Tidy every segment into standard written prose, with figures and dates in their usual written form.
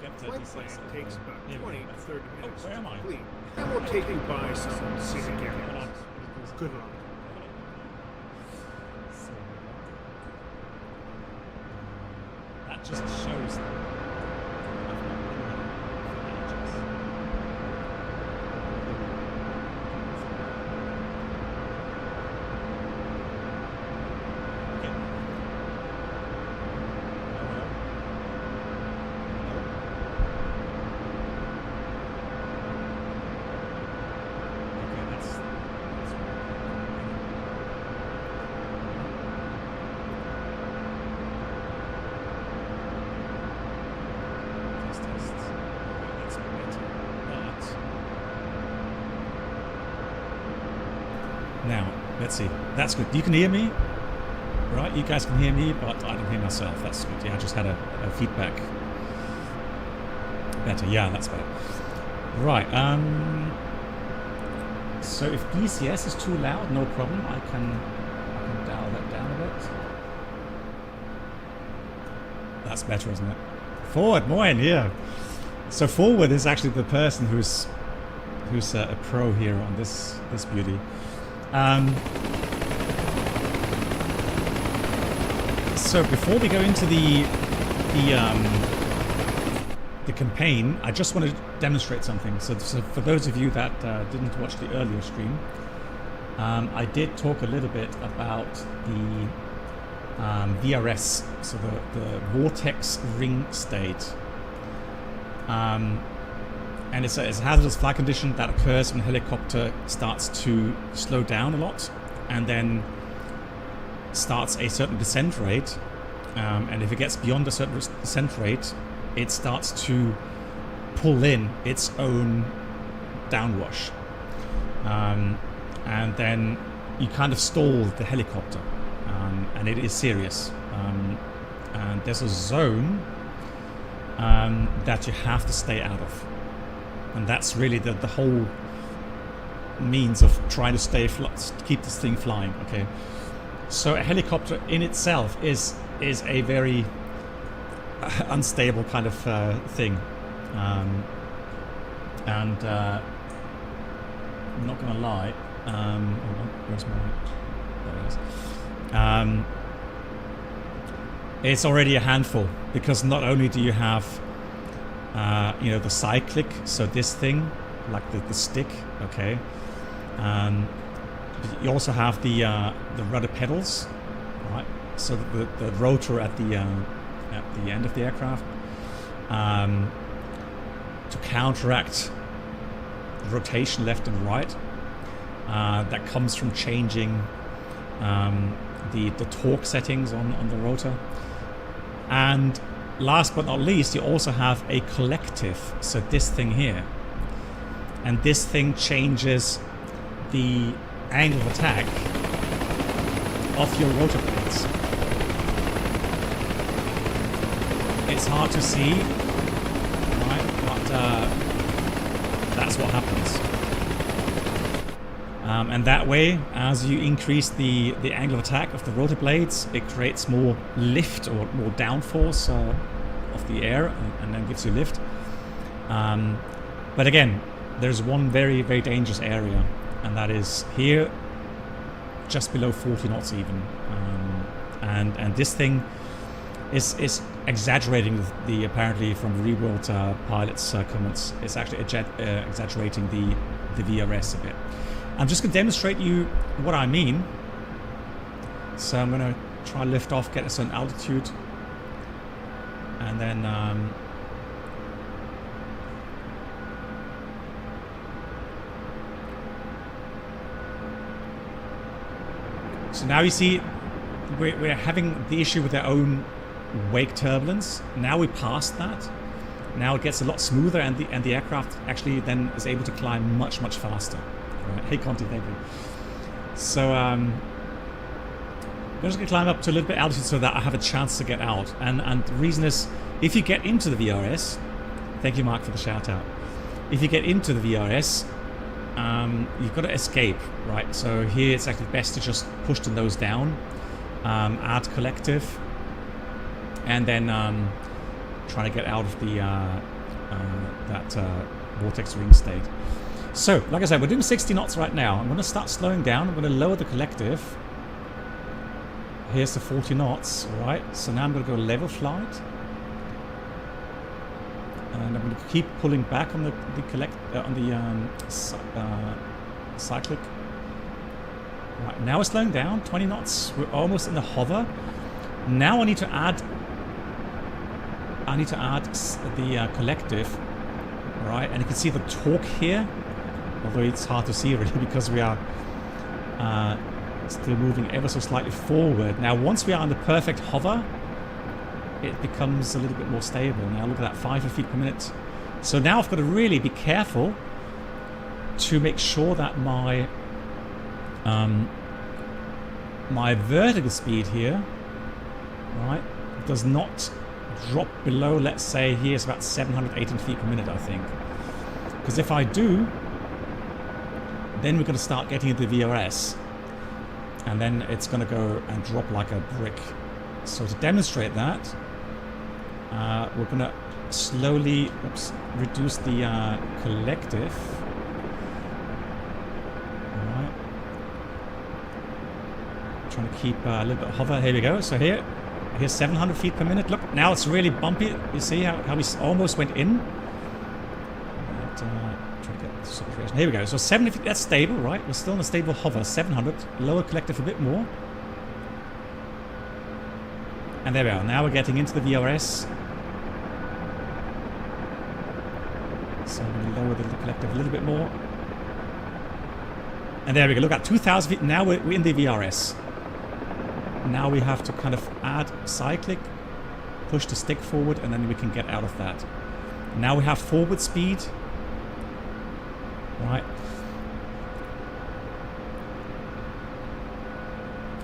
get to Flight DCS. plan takes about Here we 20 go. to 30 minutes where to am I? complete, and we'll take you by some scenic Hold areas. on. Good luck. So, that just shows. Now, let's see. That's good. You can hear me? Right, you guys can hear me, but I don't hear myself. That's good. Yeah, I just had a feedback. Better. Yeah, that's better. Right. So if DCS is too loud, no problem. I can dial that down a bit. That's better, isn't it? Forward, moin, yeah. So forward is actually the person who's a pro here on this beauty. So before we go into the campaign, I just want to demonstrate something. So for those of you that didn't watch the earlier stream, I did talk a little bit about the VRS, so the vortex ring state. And it's a hazardous flight condition that occurs when a helicopter starts to slow down a lot and then starts a certain descent rate. And if it gets beyond a certain descent rate, it starts to pull in its own downwash. And then you kind of stall the helicopter. And it is serious. And there's a zone that you have to stay out of. And that's really the whole means of trying to keep this thing flying. Okay, so a helicopter in itself is a very unstable kind of thing, and I'm not gonna lie. Hold on, where's my? There it is. It's already a handful because not only do you have the cyclic, so this thing, like the stick, okay. You also have the rudder pedals, right? So the rotor at the end of the aircraft, to counteract rotation left and right, that comes from changing the torque settings on the rotor. And last but not least, you also have a collective, so this thing here. And this thing changes the angle of attack of your rotor blades. It's hard to see, right? But that's what happens. And that way, as you increase the angle of attack of the rotor blades, it creates more lift or more downforce of the air, and then gives you lift. But again, there's one very, very dangerous area, and that is here, just below 40 knots even. And this thing is exaggerating apparently from real world pilots' comments. It's actually exaggerating the VRS a bit. I'm just going to demonstrate you what I mean. So I'm going to try lift off, get a certain altitude, and then so now you see we're having the issue with our own wake turbulence. Now we passed that. Now it gets a lot smoother, and the aircraft actually then is able to climb much faster. Right. Hey Conti, thank you. So I'm just going to climb up to a little bit altitude so that I have a chance to get out. And the reason is, if you get into the VRS, thank you Mark for the shout out. If you get into the VRS, you've got to escape, right? So here it's actually best to just push the nose down, add collective, and then try to get out of the vortex ring state. So, like I said, we're doing 60 knots right now. I'm going to start slowing down. I'm going to lower the collective. Here's the 40 knots, all right? So now I'm going to go level flight. And I'm going to keep pulling back on the cyclic. Right, now we're slowing down, 20 knots. We're almost in the hover. Now I need to add the collective, right? And you can see the torque here, although it's hard to see really because we are still moving ever so slightly forward. Now, once we are in the perfect hover, it becomes a little bit more stable. Now look at that, 5 feet per minute. So now I've got to really be careful to make sure that my my vertical speed here, right, does not drop below, let's say here it's about 718 feet per minute, I think. Because if I do, then we're going to start getting into the VRS. And then it's going to go and drop like a brick. So to demonstrate that, we're going to slowly reduce the collective. Alright. Trying to keep a little bit of hover. Here we go. So here's 700 feet per minute. Look, now it's really bumpy. You see how we almost went in? And, trying to get the saturation. Here we go. So 70 feet, that's stable, right? We're still in a stable hover. 700. Lower collective a bit more. And there we are. Now we're getting into the VRS. So I'm going to lower the collective a little bit more. And there we go. Look at 2,000 feet. Now we're in the VRS. Now we have to kind of add cyclic, push the stick forward, and then we can get out of that. Now we have forward speed. Right.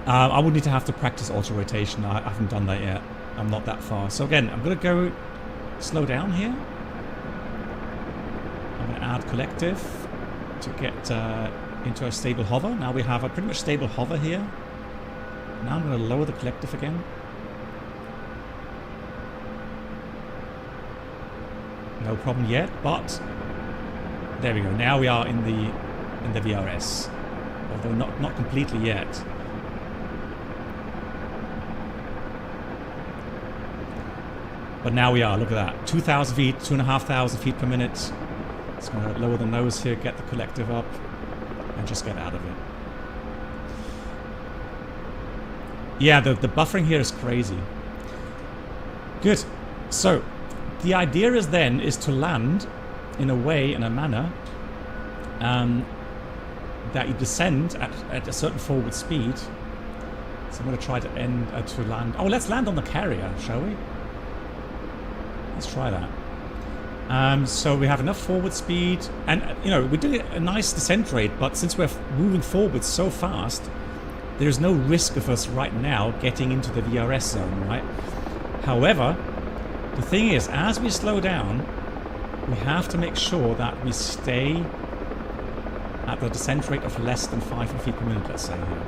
I would need to have to practice auto rotation. I haven't done that yet. I'm not that far. So again, I'm going to go slow down here. I'm going to add collective to get into a stable hover. Now we have a pretty much stable hover here. Now I'm going to lower the collective again. No problem yet, but there we go. Now we are in the VRS, although not completely yet. But now we are. Look at that. 2,000 feet, 2,500 feet per minute. It's going to lower the nose here, get the collective up, and just get out of it. Yeah, the buffering here is crazy. Good. So the idea is to land in a way, in a manner, that you descend at a certain forward speed. So I'm going to try to land. Oh, let's land on the carrier, shall we? Let's try that. So we have enough forward speed, and we're doing a nice descent rate, but since we're moving forward so fast, there's no risk of us right now getting into the VRS zone, right? However, the thing is, as we slow down, we have to make sure that we stay at the descent rate of less than 5 feet per minute, let's say here.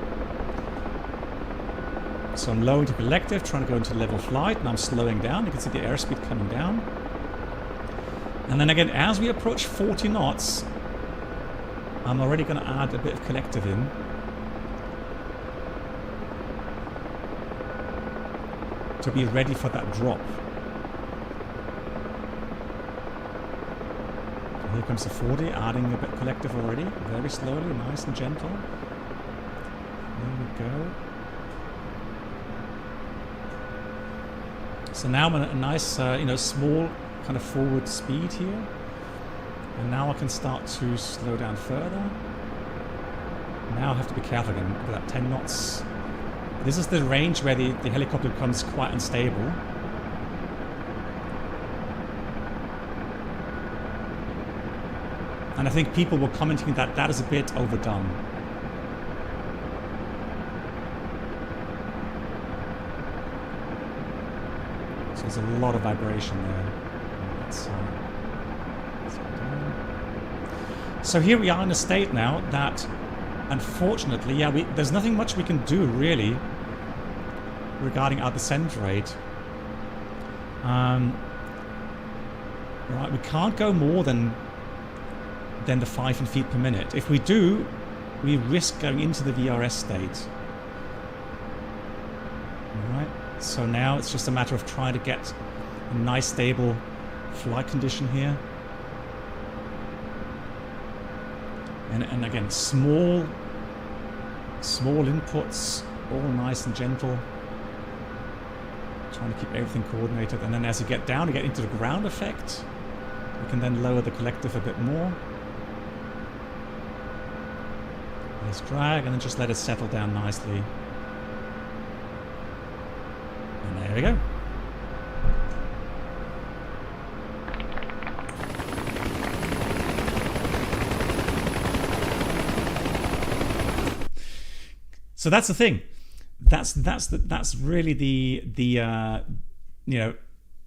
So I'm lowering the collective, trying to go into level flight, and I'm slowing down. You can see the airspeed coming down. And then again, as we approach 40 knots, I'm already going to add a bit of collective in. To be ready for that drop. Here comes the 40, adding a bit of collective already, very slowly, nice and gentle. There we go. So now I'm at a nice, small kind of forward speed here. And now I can start to slow down further. Now I have to be careful again. Look at that, 10 knots. This is the range where the helicopter becomes quite unstable. And I think people were commenting that that is a bit overdone. So there's a lot of vibration there. Let's go down. So here we are in a state now that, unfortunately, there's nothing much we can do really regarding our descent rate. Right, we can't go more than the 5 feet per minute. If we do, we risk going into the VRS state. Alright, so now it's just a matter of trying to get a nice stable flight condition here. And again, small inputs, all nice and gentle. Trying to keep everything coordinated. And then as you get down, you get into the ground effect. You can then lower the collective a bit more. Let's drag and then just let it settle down nicely. And there we go. So that's the thing. That's really the you know,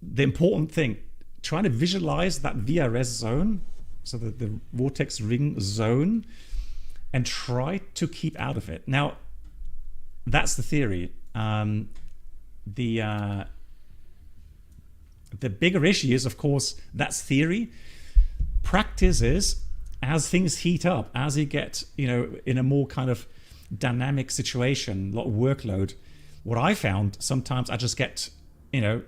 the important thing. Trying to visualize that VRS zone, so the vortex ring zone, and try to keep out of it. Now, that's the theory. The bigger issue is, of course, that's theory. Practice is, as things heat up, as you get, you know, in a more kind of dynamic situation, a lot of workload, what I found, sometimes I just get, you know,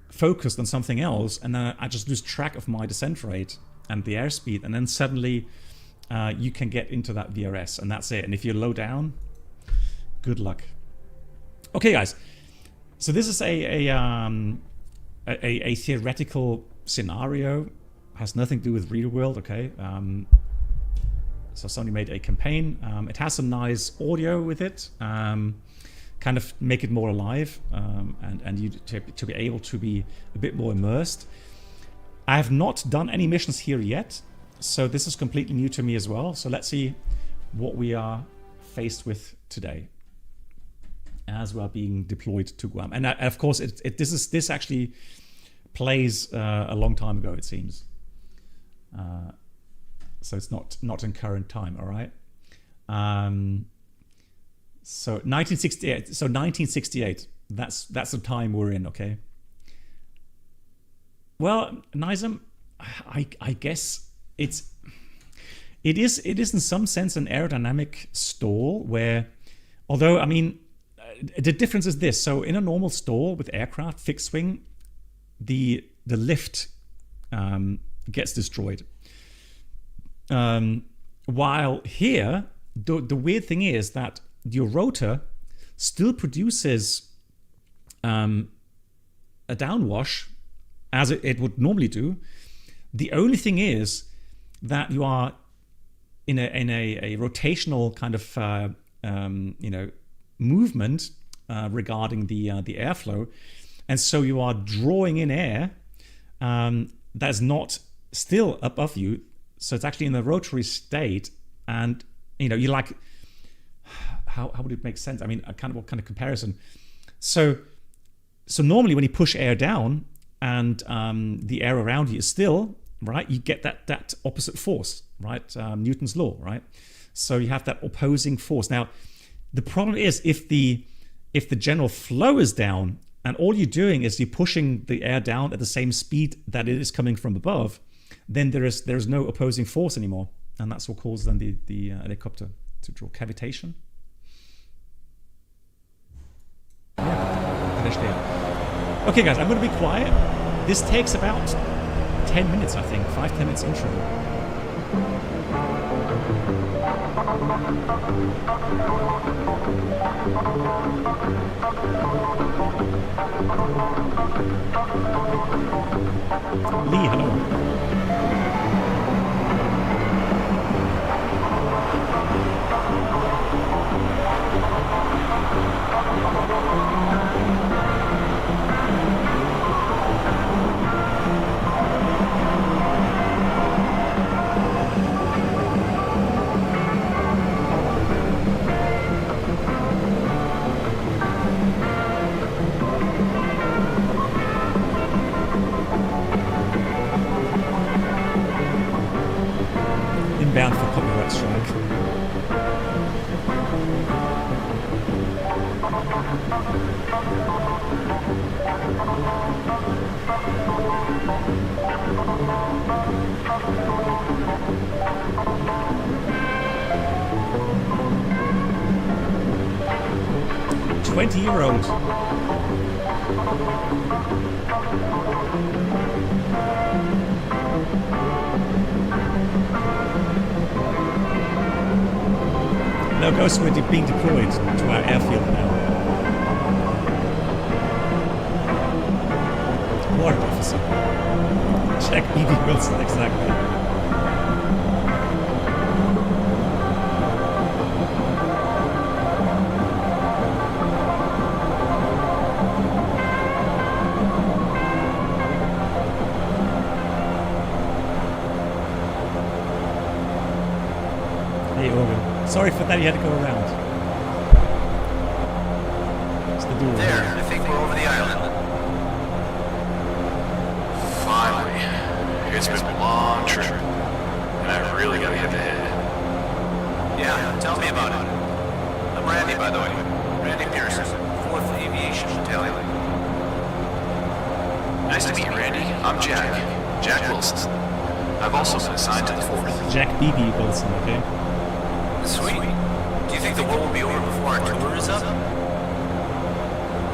focused on something else, and then I just lose track of my descent rate and the airspeed, and then suddenly you can get into that VRS, and that's it. And if you're low down, good luck. Okay, guys. So this is a theoretical scenario. Has nothing to do with real world. Okay. So somebody made a campaign. It has some nice audio with it. Kind of make it more alive, and you to be able to be a bit more immersed. I have not done any missions here yet, so this is completely new to me as well. So let's see what we are faced with today as we are being deployed to Guam. And of course, this actually plays a long time ago, it seems. So it's not in current time. All right. So 1968. So 1968. That's the time we're in. Okay. Well, Nizam, I guess it is in some sense an aerodynamic stall where, although I mean, the difference is this. So in a normal stall with aircraft, fixed wing, the lift gets destroyed. While here, the weird thing is that your rotor still produces a downwash as it would normally do. The only thing is that you are in a rotational kind of you know, movement regarding the airflow, and so you are drawing in air that's not still above you. So it's actually in the rotary state, and you know, you're like, how would it make sense? I mean, what kind of comparison? So normally when you push air down and the air around you is still, right, you get that opposite force, right? Newton's law, right? So you have that opposing force. Now, the problem is if the general flow is down and all you're doing is you're pushing the air down at the same speed that it is coming from above, then there is no opposing force anymore, and that's what causes then the helicopter to draw cavitation. Okay, guys, I'm going to be quiet. This takes about 10 minutes, I think, 5-10 minutes intro. Lee, hello. Inbound for copyright strike. €20. No ghosts were being deployed to our airfield now. Warrant officer. Check E.B. Wilson, exactly. Hey, Organ. Sorry for that, you had to go around. It's the duel. There, I think we're over the island. Finally. It's been a long trip, and I really gotta get the head. Yeah, tell me about it. I'm Randy, by the way. Randy Pearson, 4th Aviation Battalion. Nice to meet you, Randy. I'm Jack. Jack Wilson. I've also been assigned to the 4th. Jack B.B. Wilson, okay? Sweet. Do you think the war will be over before our tour is up?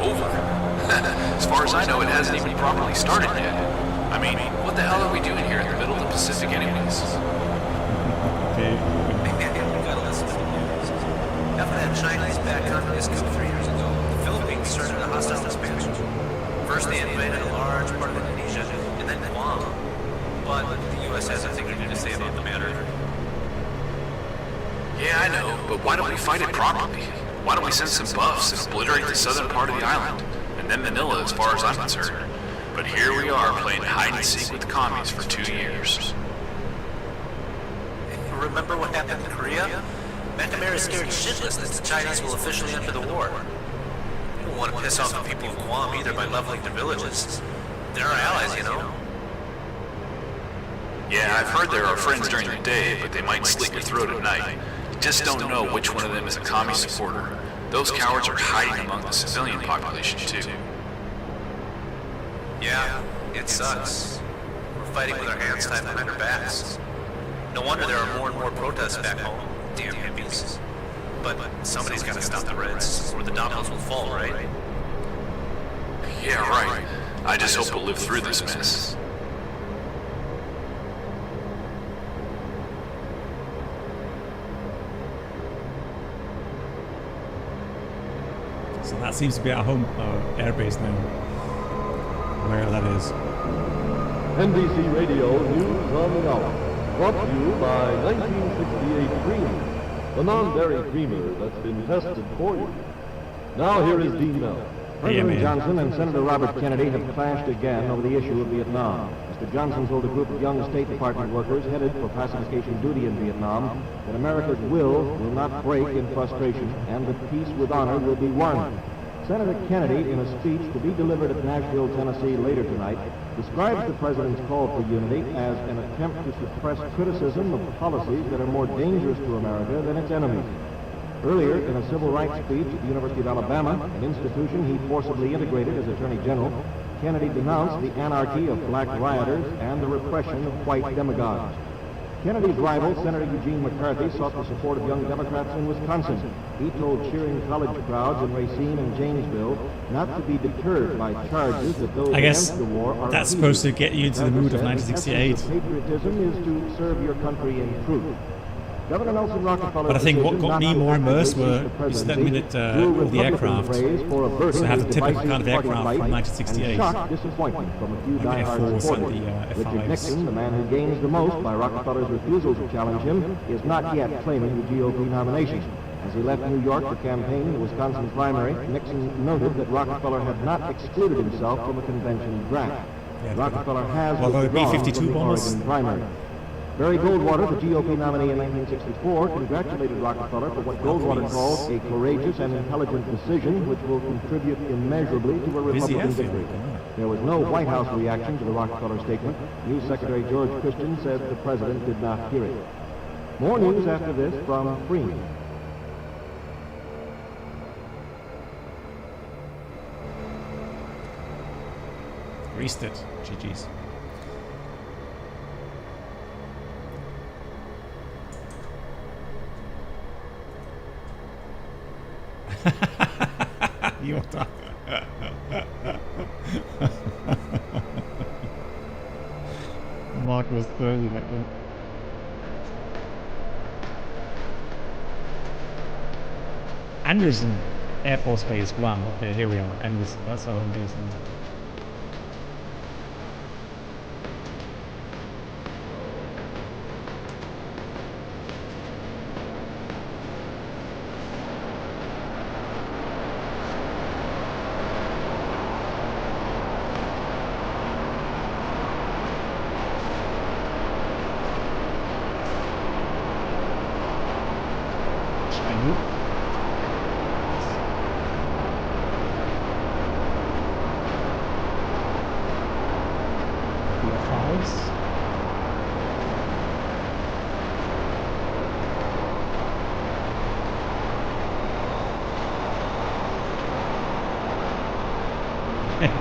Over? As far as I know, it hasn't even properly started yet. I mean, what the hell are we doing here in the middle of the Pacific anyways? Okay. We gotta listen to the news. After that Chinese backed communist coup 3 years ago, the Philippines started a hostile expansion. First they invaded a large part of Indonesia, and then Guam. But the U.S. has nothing to say about the matter. Yeah, I know, but why don't we fight it properly? Why don't we send some buffs and obliterate the southern part of the island? And then Manila, as far as I'm concerned. But here we are, playing hide-and-seek with the commies for 2 years. Remember what happened in Korea? McNamara is scared shitless that the Chinese will officially enter the war. We don't want to piss off the people of Guam either by leveling their villages. They're our allies, you know. Yeah, I've heard they're our friends during the day, but they might slit your throat at night. Just don't know which one of them is a commie supporter. Those cowards are hiding among the civilian population, too. Yeah, it sucks. We're fighting with our hands tied behind our backs. No wonder there are more and more protests back home. Damn hippies. But somebody's got to stop the Reds, or the dominoes will fall, right? Yeah, right. I just hope we'll live through this mess. So that seems to be our home airbase now. Where that is. NBC Radio News on the Hour. Brought to you by 1968 Creamer, the non-dairy creamer that's been tested for you. Now here is Dean Mel. President Johnson and Senator Robert Kennedy have clashed again over the issue of Vietnam. Mr. Johnson told a group of young State Department workers headed for pacification duty in Vietnam that America's will not break in frustration and that peace with honor will be won. Senator Kennedy, in a speech to be delivered at Nashville, Tennessee later tonight, describes the president's call for unity as an attempt to suppress criticism of policies that are more dangerous to America than its enemies. Earlier, in a civil rights speech at the University of Alabama, an institution he forcibly integrated as Attorney General, Kennedy denounced the anarchy of black rioters and the repression of white demagogues. Kennedy's rival, Senator Eugene McCarthy, sought the support of young Democrats in Wisconsin. He told cheering college crowds in Racine and Janesville not to be deterred by charges that those I guess against the war are that's appeasing. supposed to get you into the mood of 1968. Patriotism is to serve your country in truth. Governor Nelson Rockefeller. But I think what got me more immersed were is that minute all the aircraft. So I have the typical kind of aircraft from 1968. Disappointment from a few Like the diehard F4s and supporters. the Richard F5s. Nixon, the man who gains the most by Rockefeller's refusal to challenge him, is not yet claiming the GOP nomination. As he left New York to campaign in the Wisconsin primary, Nixon noted that Rockefeller had not excluded himself from a convention draft. Yeah, Rockefeller has although the withdrawn B-52 from the bombers. Oregon primary. Barry Goldwater, the GOP nominee in 1964, congratulated Rockefeller for what Goldwater called a courageous and intelligent decision which will contribute immeasurably to a Busy Republican airfield. victory. There was no White House reaction to the Rockefeller statement. News Secretary George Christian said the president did not hear it. More news after this from Freeman. Greased it. GG's. Iota. Mark was 30 back then. Anderson Air Force Base, Guam. Okay, here we are. Anderson, that's our home base now.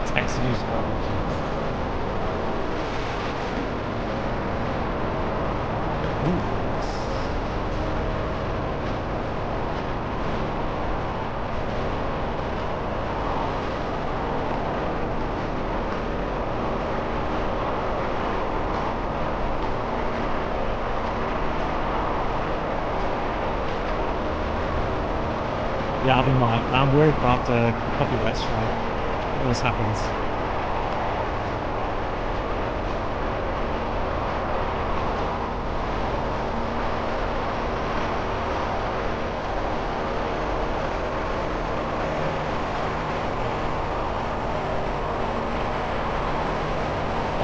Taxi use Yeah, I'm worried about copyright strike. Always happens.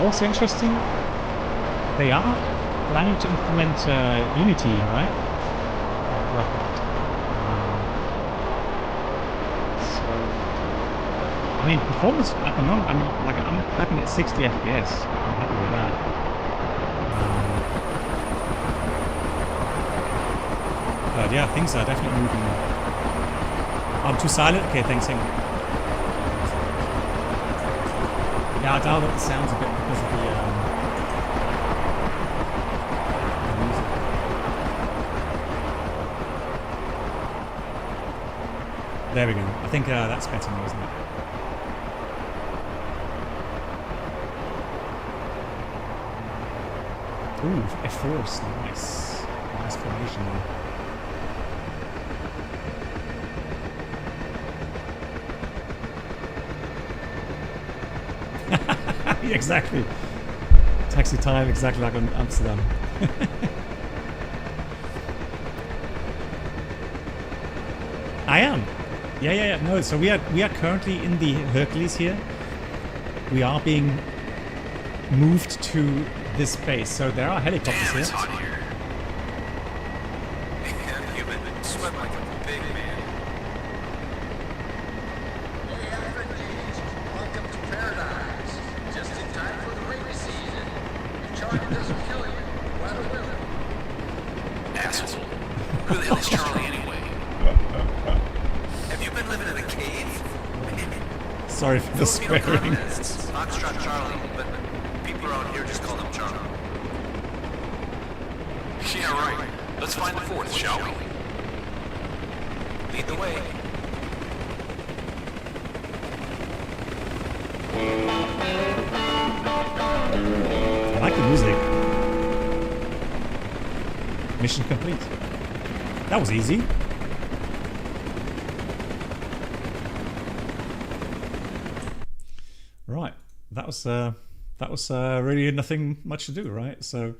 Also interesting, they are planning to implement Unity, right? I mean, performance at the moment, I'm tapping at 60 FPS. I'm happy with that. But yeah, things are definitely moving. I'm too silent? Okay, thanks, Henry. Yeah, I dialed up the sounds a bit because of the music. There we go. I think that's better now, isn't it? Ooh, F-Force, nice. Nice formation there. Exactly. Taxi time, exactly like in Amsterdam. I am. Yeah. No, so we are currently in the Hercules here. We are being moved to this base, so there are helicopters here. It's hot here. Man, you've been sweating like a big man. Hey, FNDs, welcome to paradise. Just in time for the rainy season. If Charlie doesn't kill you, weather will. Asshole. Who the hell is Charlie anyway? Have you been living in a cave? Sorry for the Filipino swearing. communists, Foxtrot Charlie, but people around here just call him Charlie. Yeah, right. Let's find the fourth, shall we? Lead the way. I like the music. Mission complete. That was easy. Right. That was really nothing much to do, right? So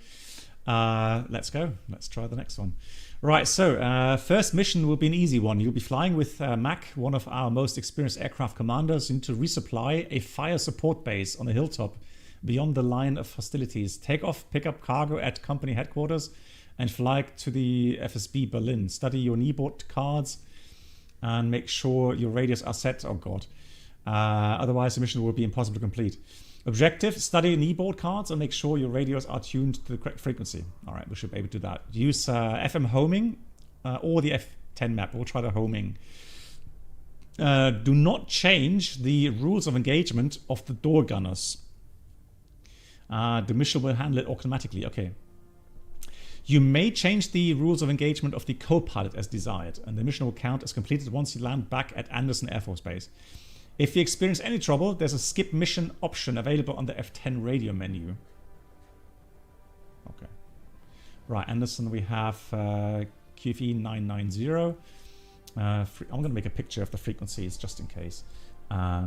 let's go. Let's try the next one. Right, so first mission will be an easy one. You'll be flying with Mac, one of our most experienced aircraft commanders, in to resupply a fire support base on a hilltop beyond the line of hostilities. Take off, pick up cargo at company headquarters, and fly to the FSB Berlin. Study your kneeboard cards and make sure your radios are set. Oh God. Otherwise, the mission will be impossible to complete. Objective, study kneeboard cards and make sure your radios are tuned to the correct frequency. All right, we should be able to do that. Use FM homing or the F10 map. We'll try the homing. Do not change the rules of engagement of the door gunners. The mission will handle it automatically. Okay. You may change the rules of engagement of the co-pilot as desired, and the mission will count as completed once you land back at Anderson Air Force Base. If you experience any trouble, there's a skip mission option available on the F10 radio menu. Okay. Right, Anderson, we have QFE 990. I'm going to make a picture of the frequencies just in case. Because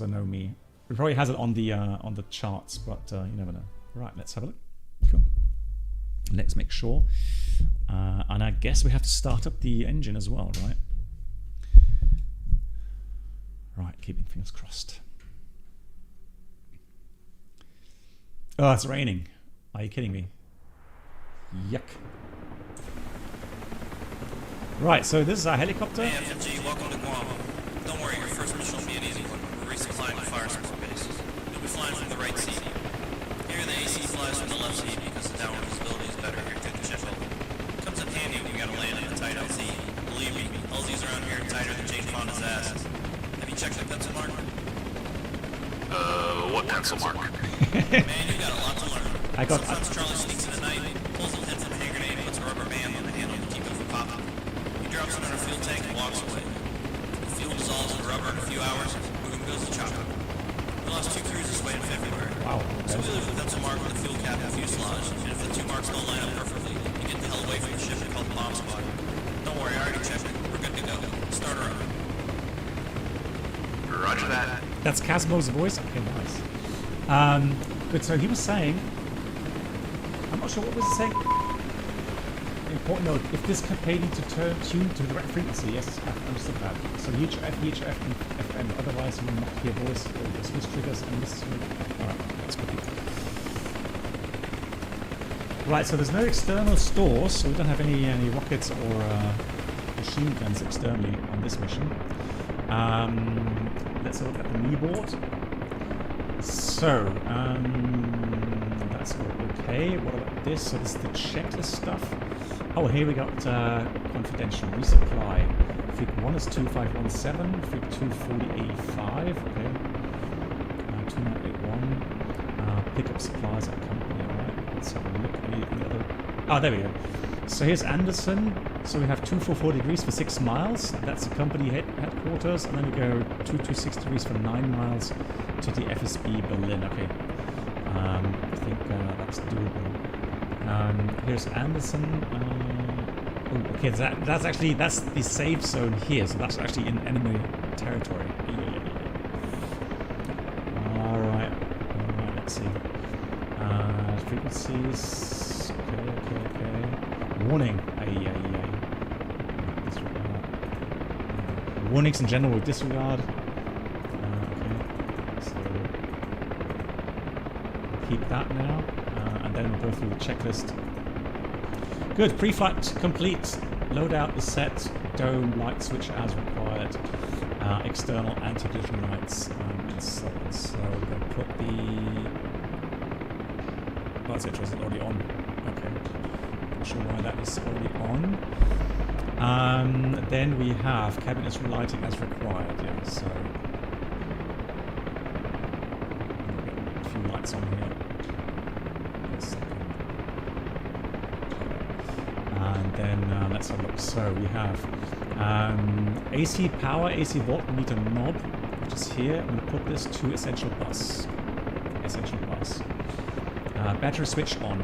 I know me. It probably has it on the charts, but you never know. Right, let's have a look. Cool. Let's make sure. And I guess we have to start up the engine as well, right? Right, keeping fingers crossed. Oh, it's raining. Are you kidding me? Yuck. Right, so this is our helicopter. Hey, FMG, welcome to Guam. Don't worry, your first mission will be an easy one. We're resupplying the fire support base. You'll be flying from the right seat. Here, the AC flies from the left seat because the downward visibility is better here through the jet hole. Comes in handy when you gotta land in a tight LZ. Believe me, LZs around here are tighter than Jane Fonda's ass. Have you checked the pencil mark? What pencil mark? Man, you got a lot to learn. Sometimes Charlie sneaks in at night, pulls a pin from a hand grenade, puts a rubber band on the handle to keep it from popping. He drops it on a fuel tank and walks away. The fuel dissolves in the rubber in a few hours, boom goes the chopper. We lost 2 crews this way in February. Wow. So we leave the pencil mark with the fuel cap and fuselage, and if the 2 marks don't line up perfectly, you get the hell away from the ship called the bomb squad. Don't worry, I already checked it. We're good to go. Start her up. Roger that. That's Casimo's voice? Okay, nice. Good, so he was saying... I'm not sure what was he saying. Important note, if this campaign needs to tune to the right frequency, yes, I understood that. So UHF, and FM, otherwise you will not hear voice or dismiss triggers and this... Alright, that's good. Right, so there's no external stores, so we don't have any rockets or machine guns externally on this mission. Let's have a look at the kneeboard. So, that's okay. What about this? So this is the checklist stuff. Oh, here we got confidential resupply. Fig 1 is 2517, Fig 2 4085, okay. 2981. Pick up supplies at company, alright. Let's have a look. Any other? Oh, there we go. So here's Anderson. So we have 2440 degrees for 6 miles. That's the company headquarters. And then we go 226 degrees for 9 miles to the FSB Berlin. Okay. I think that's doable. Here's Anderson. Oh, okay, that's the safe zone here. So that's actually in enemy territory. Alright, let's see. Frequencies. Okay. Warning. Disregard. Warnings in general with disregard. Okay. So keep that now. And then we'll go through the checklist. Good. Pre-flight complete. Loadout is set. Dome light switch as required. External anti-collision lights and so on. So we're going to put the... Oh, that's interesting. It's already on. Okay. Not sure why that is already on. Then we have cabin is relighting as required. Yeah. So a few lights on here. And then let's have a look. So we have AC power, AC voltmeter knob, which is here. I'm going to put this to essential bus. Battery switch on.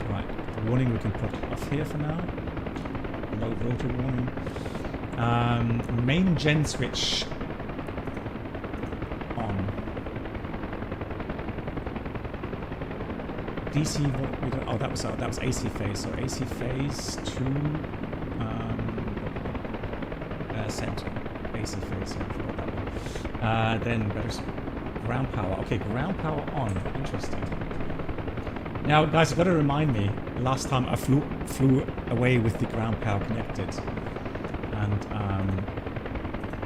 Right, the warning we can put off here for now. Low voltage warning. Main gen switch on. DC voltmeter. Oh, that was AC phase. So AC phase to center. AC phase. So I forgot that one. Then there's ground power. Okay, ground power on. Interesting. Now, guys, you've got to remind me. Last time I flew away with the ground power connected, and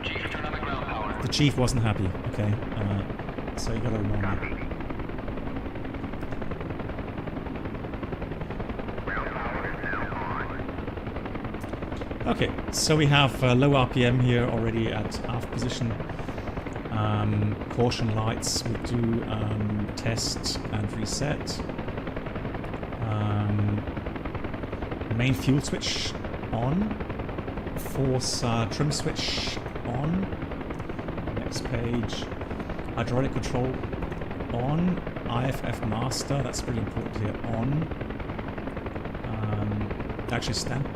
Chief, turn on the ground power. the chief wasn't happy. Okay, so you got to remind me. Okay, so we have low RPM here already at aft position. Caution lights, we'll do test and reset. Main fuel switch on. Force trim switch on. Next page. Hydraulic control on. IFF master, that's really important here, on. Actually standby.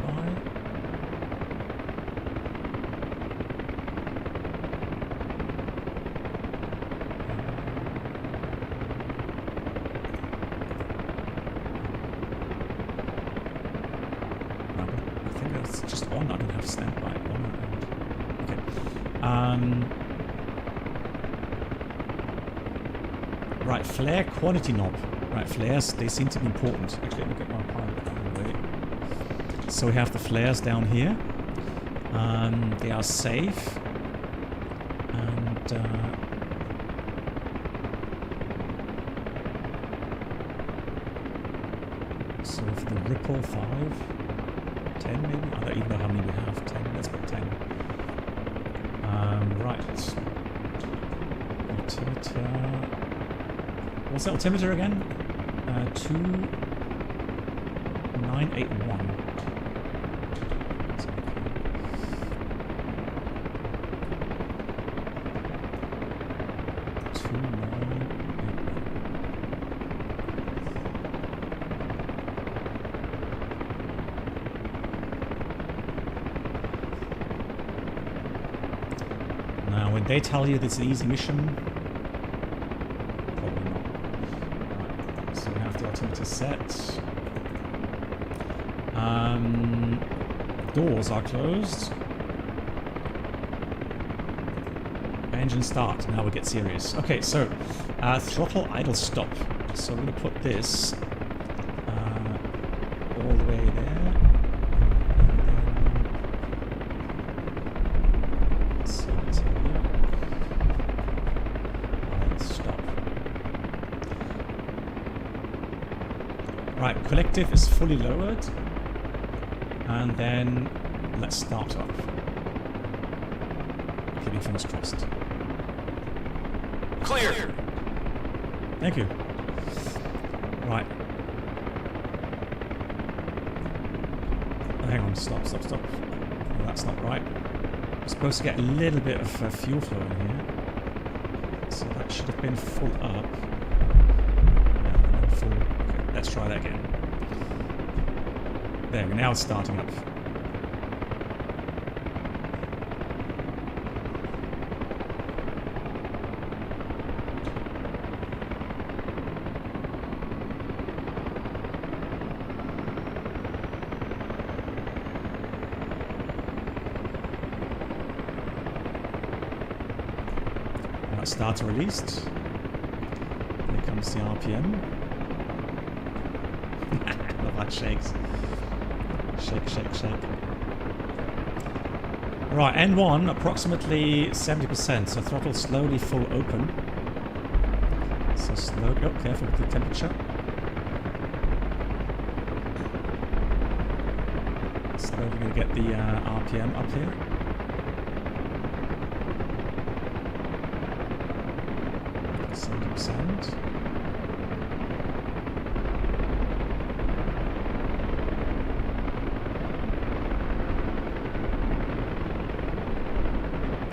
Just on, I don't have standby on. Okay. Right, flare quantity knob. Right, flares, they seem to be important. Actually, let me get my pilot out of the way. So we have the flares down here. They are safe. And so for the ripple 5. 10 maybe? I don't even know how many we have. 10, let's put 10. Right. Altimeter. What's the altimeter again? 2981. They tell you that it's an easy mission. Probably not. Right. So we have the altimeter set. Doors are closed. Engine start. Now we get serious. Okay, so throttle idle stop. So we're going to put this all the way there. Right, collective is fully lowered, and then let's start up. Keeping fingers crossed. Clear! Thank you. Right. Hang on, stop. No, that's not right. We're supposed to get a little bit of fuel flow in here. So that should have been full up. And then full. Let's try that again. There, now it's starting up. Right, starter released. Here comes the RPM. Love that shakes. Shake. Right, N1 approximately 70%, so throttle slowly full open. So slowly, oh, careful with the temperature. Slowly gonna get the RPM up here.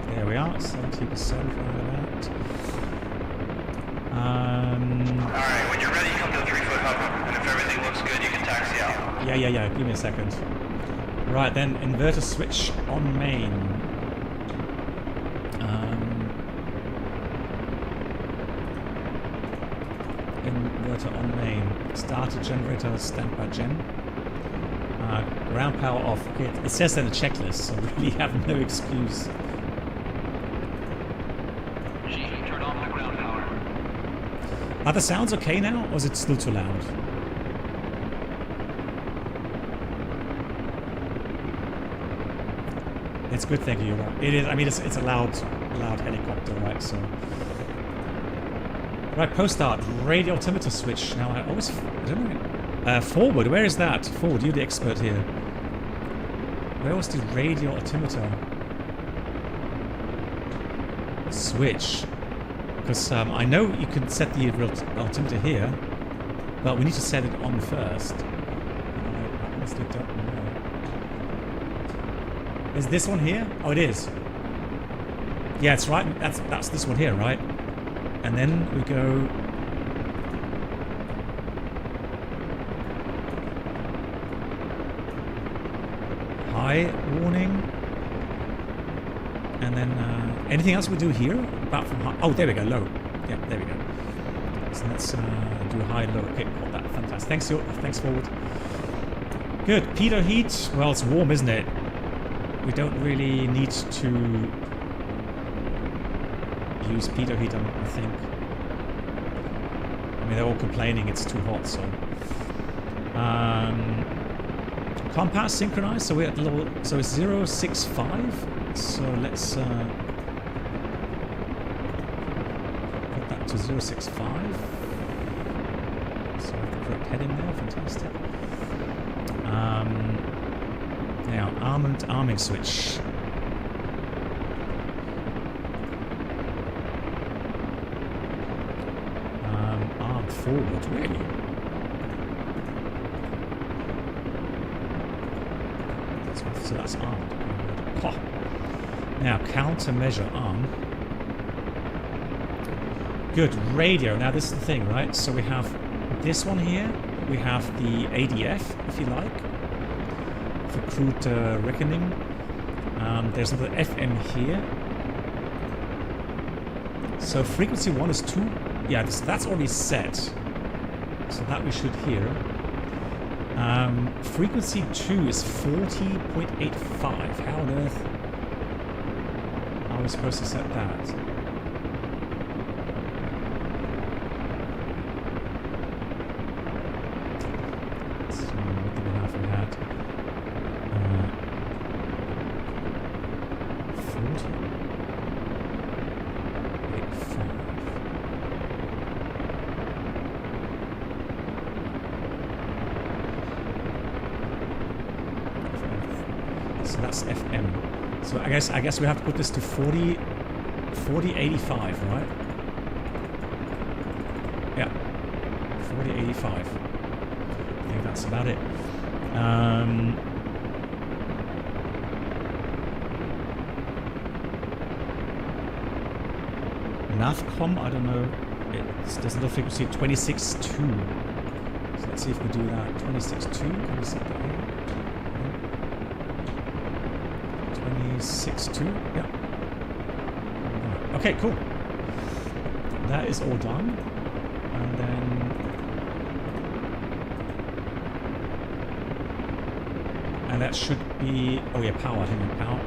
There we are, 70% over that. Alright, when you're ready, come to the 3-foot hover. And if everything looks good, you can taxi out. Yeah, give me a second. Right, then inverter switch on main. Inverter on main. Starter generator, standby gen. Ground power off. Okay, it says that in the checklist, so we really have no excuse. Turn on the ground power. Are the sounds okay now, or is it still too loud? It's good, thank you. You're right. It is. I mean, it's a loud helicopter, right? So, right, post start radio altimeter switch. Now I don't know. Forward. Where is that? Forward. You're the expert here. Where was the radio altimeter? switch. Because I know you can set the altimeter here, but we need to set it on first. I honestly don't know. Is this one here? Oh, it is. Yeah, it's right. That's this one here, right? And then we go. High warning. And then anything else we do here? Apart from high. Oh, there we go. Low. Yeah, there we go. So let's do high and low. Okay, got that. Fantastic. Thanks, forward. Good. Pitot heat. Well, it's warm, isn't it? We don't really need to use pitot heat, I think. I mean, they're all complaining it's too hot, so. Compass synchronized, so we're at level. So it's 065. So let's put that to 065. So we have the correct heading there. Fantastic. Now arming switch. Armed forward, really. So that's armed. Oh. Now countermeasure arm. Good. Radio. Now this is the thing, right? So we have this one here. We have the ADF, if you like, for crude reckoning. There's another FM here. So frequency 1 is 2. Yeah, that's already set. So that we should hear. Frequency 2 is 40.85. How on earth are we supposed to set that? So what do we have? We had 40.85. So that's FM. So I guess we have to put this to 40.85, right? Yeah, 40.85. I think that's about it. Navcom, I don't know. There's another frequency 26.2. So let's see if we do that. 26.2. Can we set that here? 26.2. Yeah. Okay, cool. That is all done. And then that should be. Oh yeah, power. Hang on, power.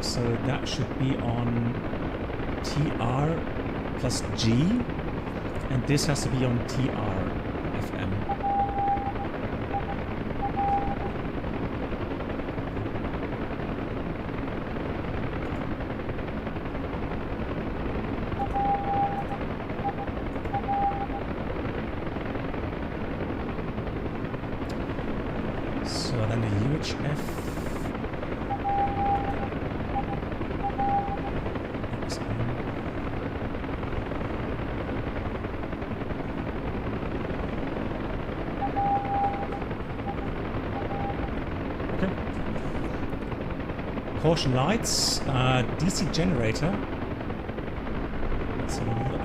So that should be on TR plus G, and this has to be on TR FM. So then the UHF. Caution lights, DC generator.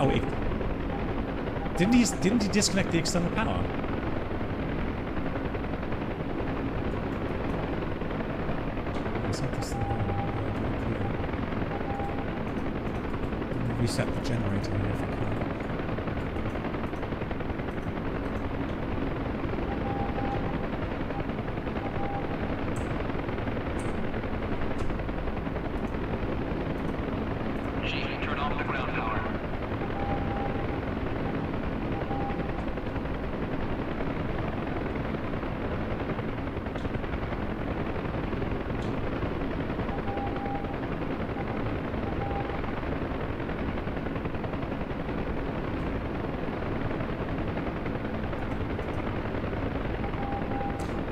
Oh, didn't he disconnect the external power? Reset the generator if I can. Turn off the ground power.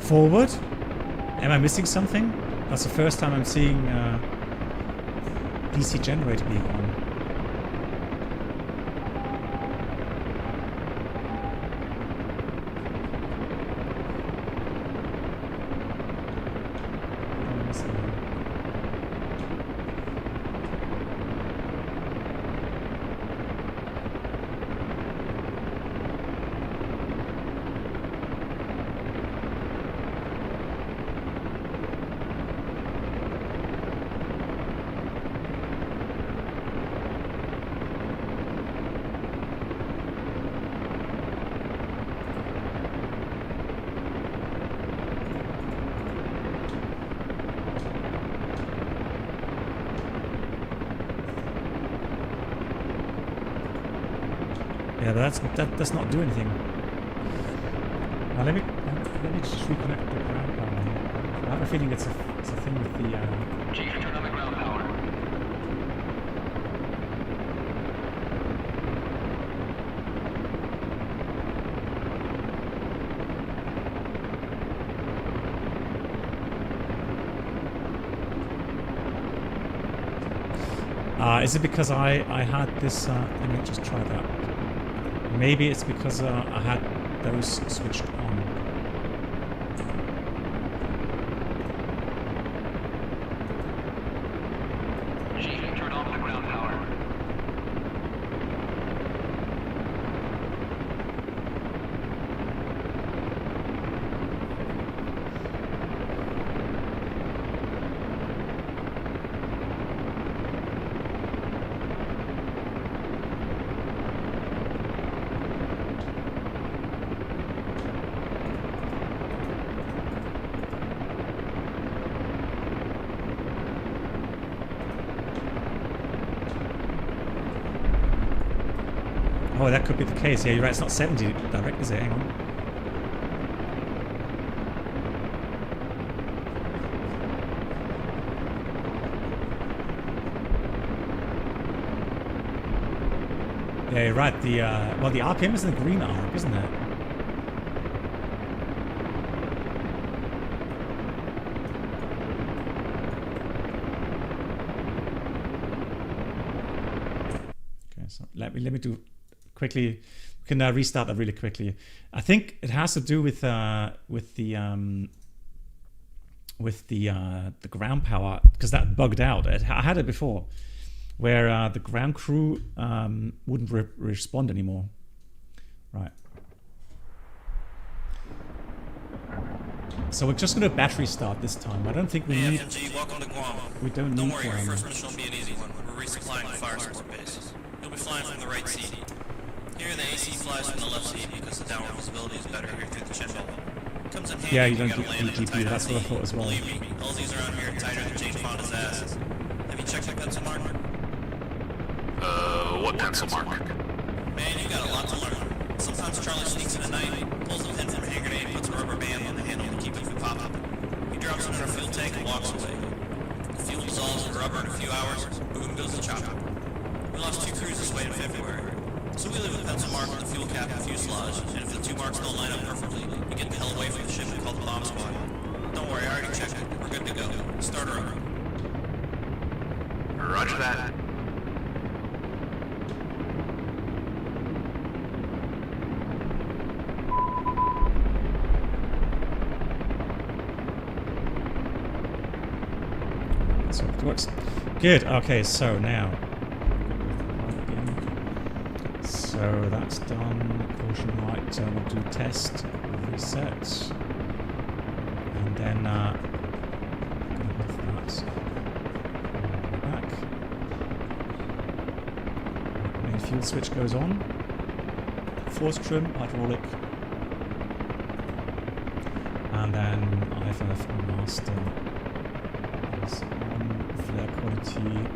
Forward? Am I missing something? That's the first time I'm seeing DC generator being on. Yeah, but that does not do anything. Now let me just reconnect the ground power here. I have a feeling it's a thing with the. Chief, turn on the ground power. Is it because I had this? Let me just try that. Maybe it's because I had those switched on. Chief, turn off the ground power. Oh, that could be the case. Yeah, you're right. It's not 70 direct, is it? Hang on. Yeah, you're right. The well, the RPM is in the green arc, isn't it? Okay, so let me do quickly. We can restart that really quickly. I think it has to do with the ground power, because that bugged out. I had it before, where the ground crew wouldn't respond anymore. Right. So we're just going to battery start this time. I don't think we need. FMG, welcome to Guam. We don't Don't need worry, your Guam. first mission will be an easy one. We're resupplying the fire support base. You'll be flying from the right seat. Here, the AC flies from the left seat because the downward visibility is better here through the chin bubble. Comes in handy Yeah, if you don't gotta do land in a GPU. tight That's what I seat. thought as well. Believe me, LZs around here are tighter than Jane Fonda's ass. Have you checked my pencil mark? What pencil mark? Man, you got a lot to learn. Sometimes Charlie sneaks in at night, pulls a pin from a hand grenade, puts a rubber band on the handle to keep it from popping. He drops it in our fuel tank and walks away. The fuel dissolves in the rubber in a few hours, boom goes the chopper. We lost 2 crews this way in February. So we leave a pencil mark on the fuel cap and fuselage, and if the 2 marks don't line up perfectly, we get the hell away from the ship and call the bomb squad. Don't worry, I already checked it. We're good to go. Start her up. Roger that. So it works. Good. Okay, so now. So that's done. Caution right. We'll do test, reset, and then gonna have that back. Main fuel switch goes on. Force trim, hydraulic, and then IFF master is on. Flare quality.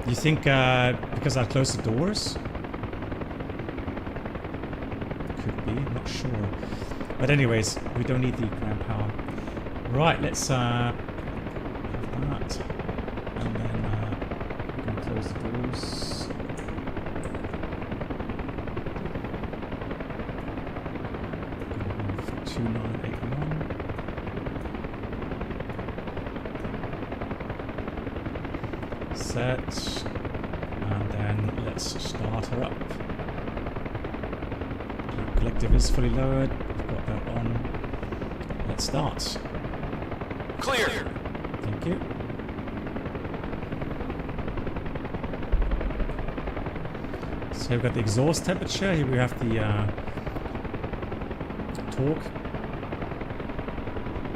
You think because I closed the doors? Could be, not sure. But anyways, we don't need the ground power. Right, let's have that. And then we're going to close the doors. 2981. Set. And then let's start her up. Collective is fully lowered. We've got that on. Let's start. Clear. Thank you. So we've got the exhaust temperature. Here we have the torque,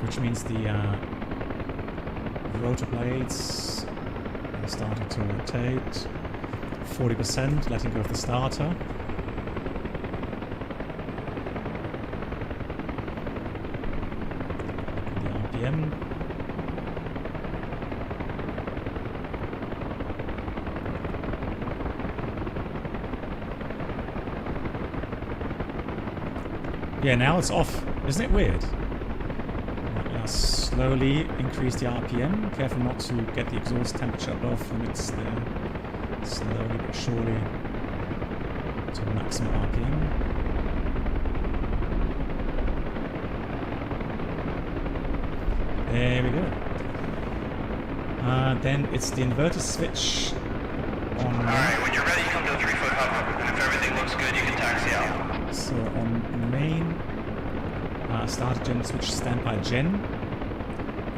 which means the rotor blades are starting to rotate. 40%, letting go of the starter. The RPM. Yeah, now it's off. Isn't it weird? Right, now slowly increase the RPM. Careful not to get the exhaust temperature above limits there. Slowly but surely to maximum RPM. There we go. Then it's the inverter switch on. Alright, when you're ready, come to a 3-foot hover. And if everything looks good, you can taxi out. So on main, starter gen switch standby gen.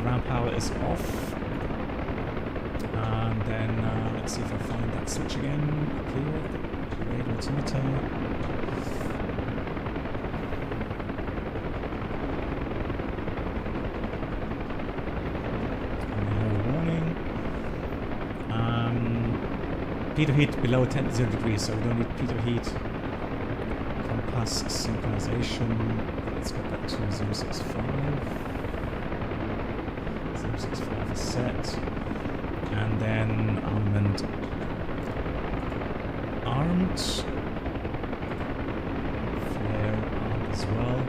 Ground power is off. And then let's see if I find that switch again. Clear. Radio altimeter. Pitot heat below 0 degrees, so we don't need pitot heat. Compass synchronization, let's get that to 065. 065 is set. And then armament armed. Flare armed as well.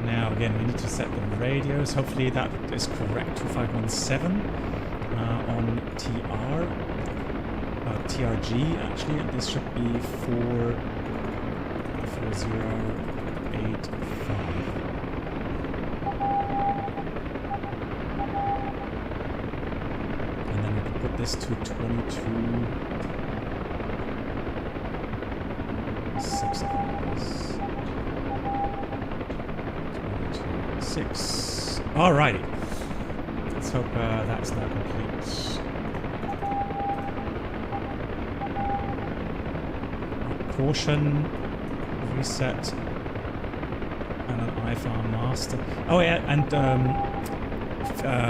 Now again, we need to set the radios. Hopefully that is correct. 2517. On TR, TRG actually, and this should be 4085. And then we can put this to 22.6. 22.6. Alrighty. Let's hope that's now complete. Caution, reset, and an IFR master. Oh yeah, and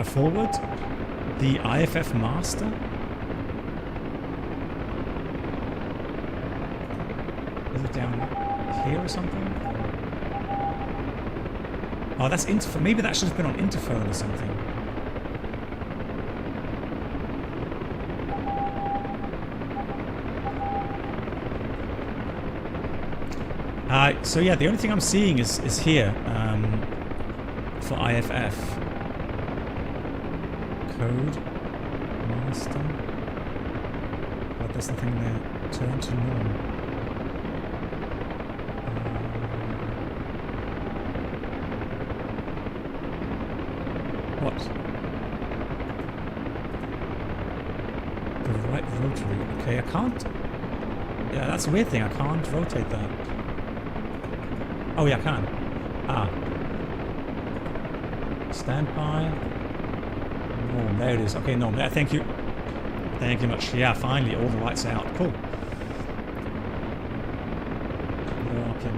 forward, the IFF master. Is it down here or something? Oh, that's interphone. Maybe that should have been on interphone or something. So yeah, the only thing I'm seeing is here for IFF code master, but there's nothing there. Turn to norm. What? The right rotary. Okay, I can't. Yeah, that's a weird thing. I can't rotate that. Oh yeah, I can. Standby. Norm, there it is. Okay, Norm. Yeah, thank you. Thank you much. Yeah, finally, all the lights are out. Cool. Okay,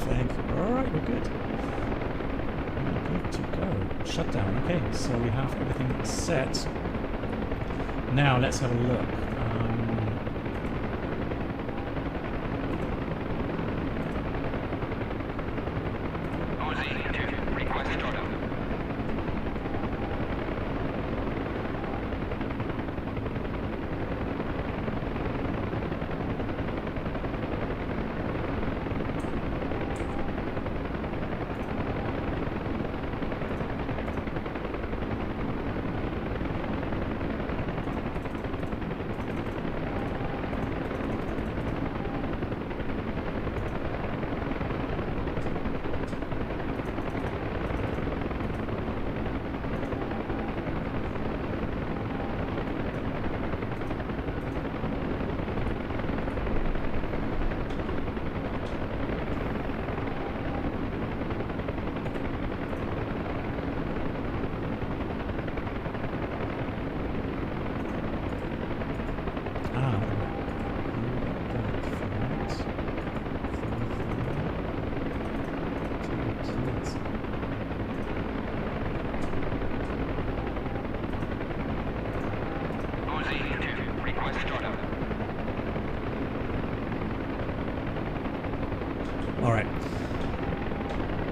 flag. Alright, we're good. We're good to go. Shutdown. Okay, so we have everything set. Now, let's have a look.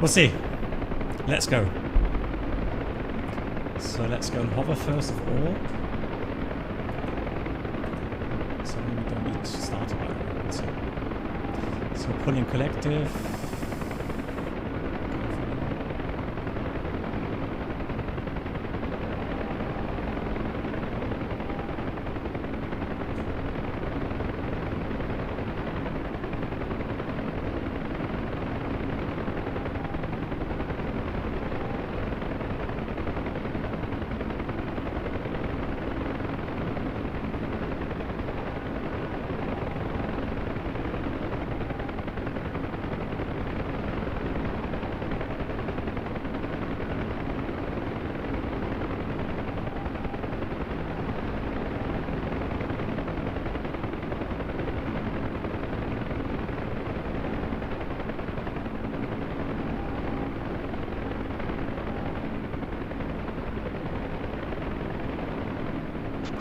We'll see. Let's go. So let's go and hover first of all. So we don't need to start about it. So pulling collective.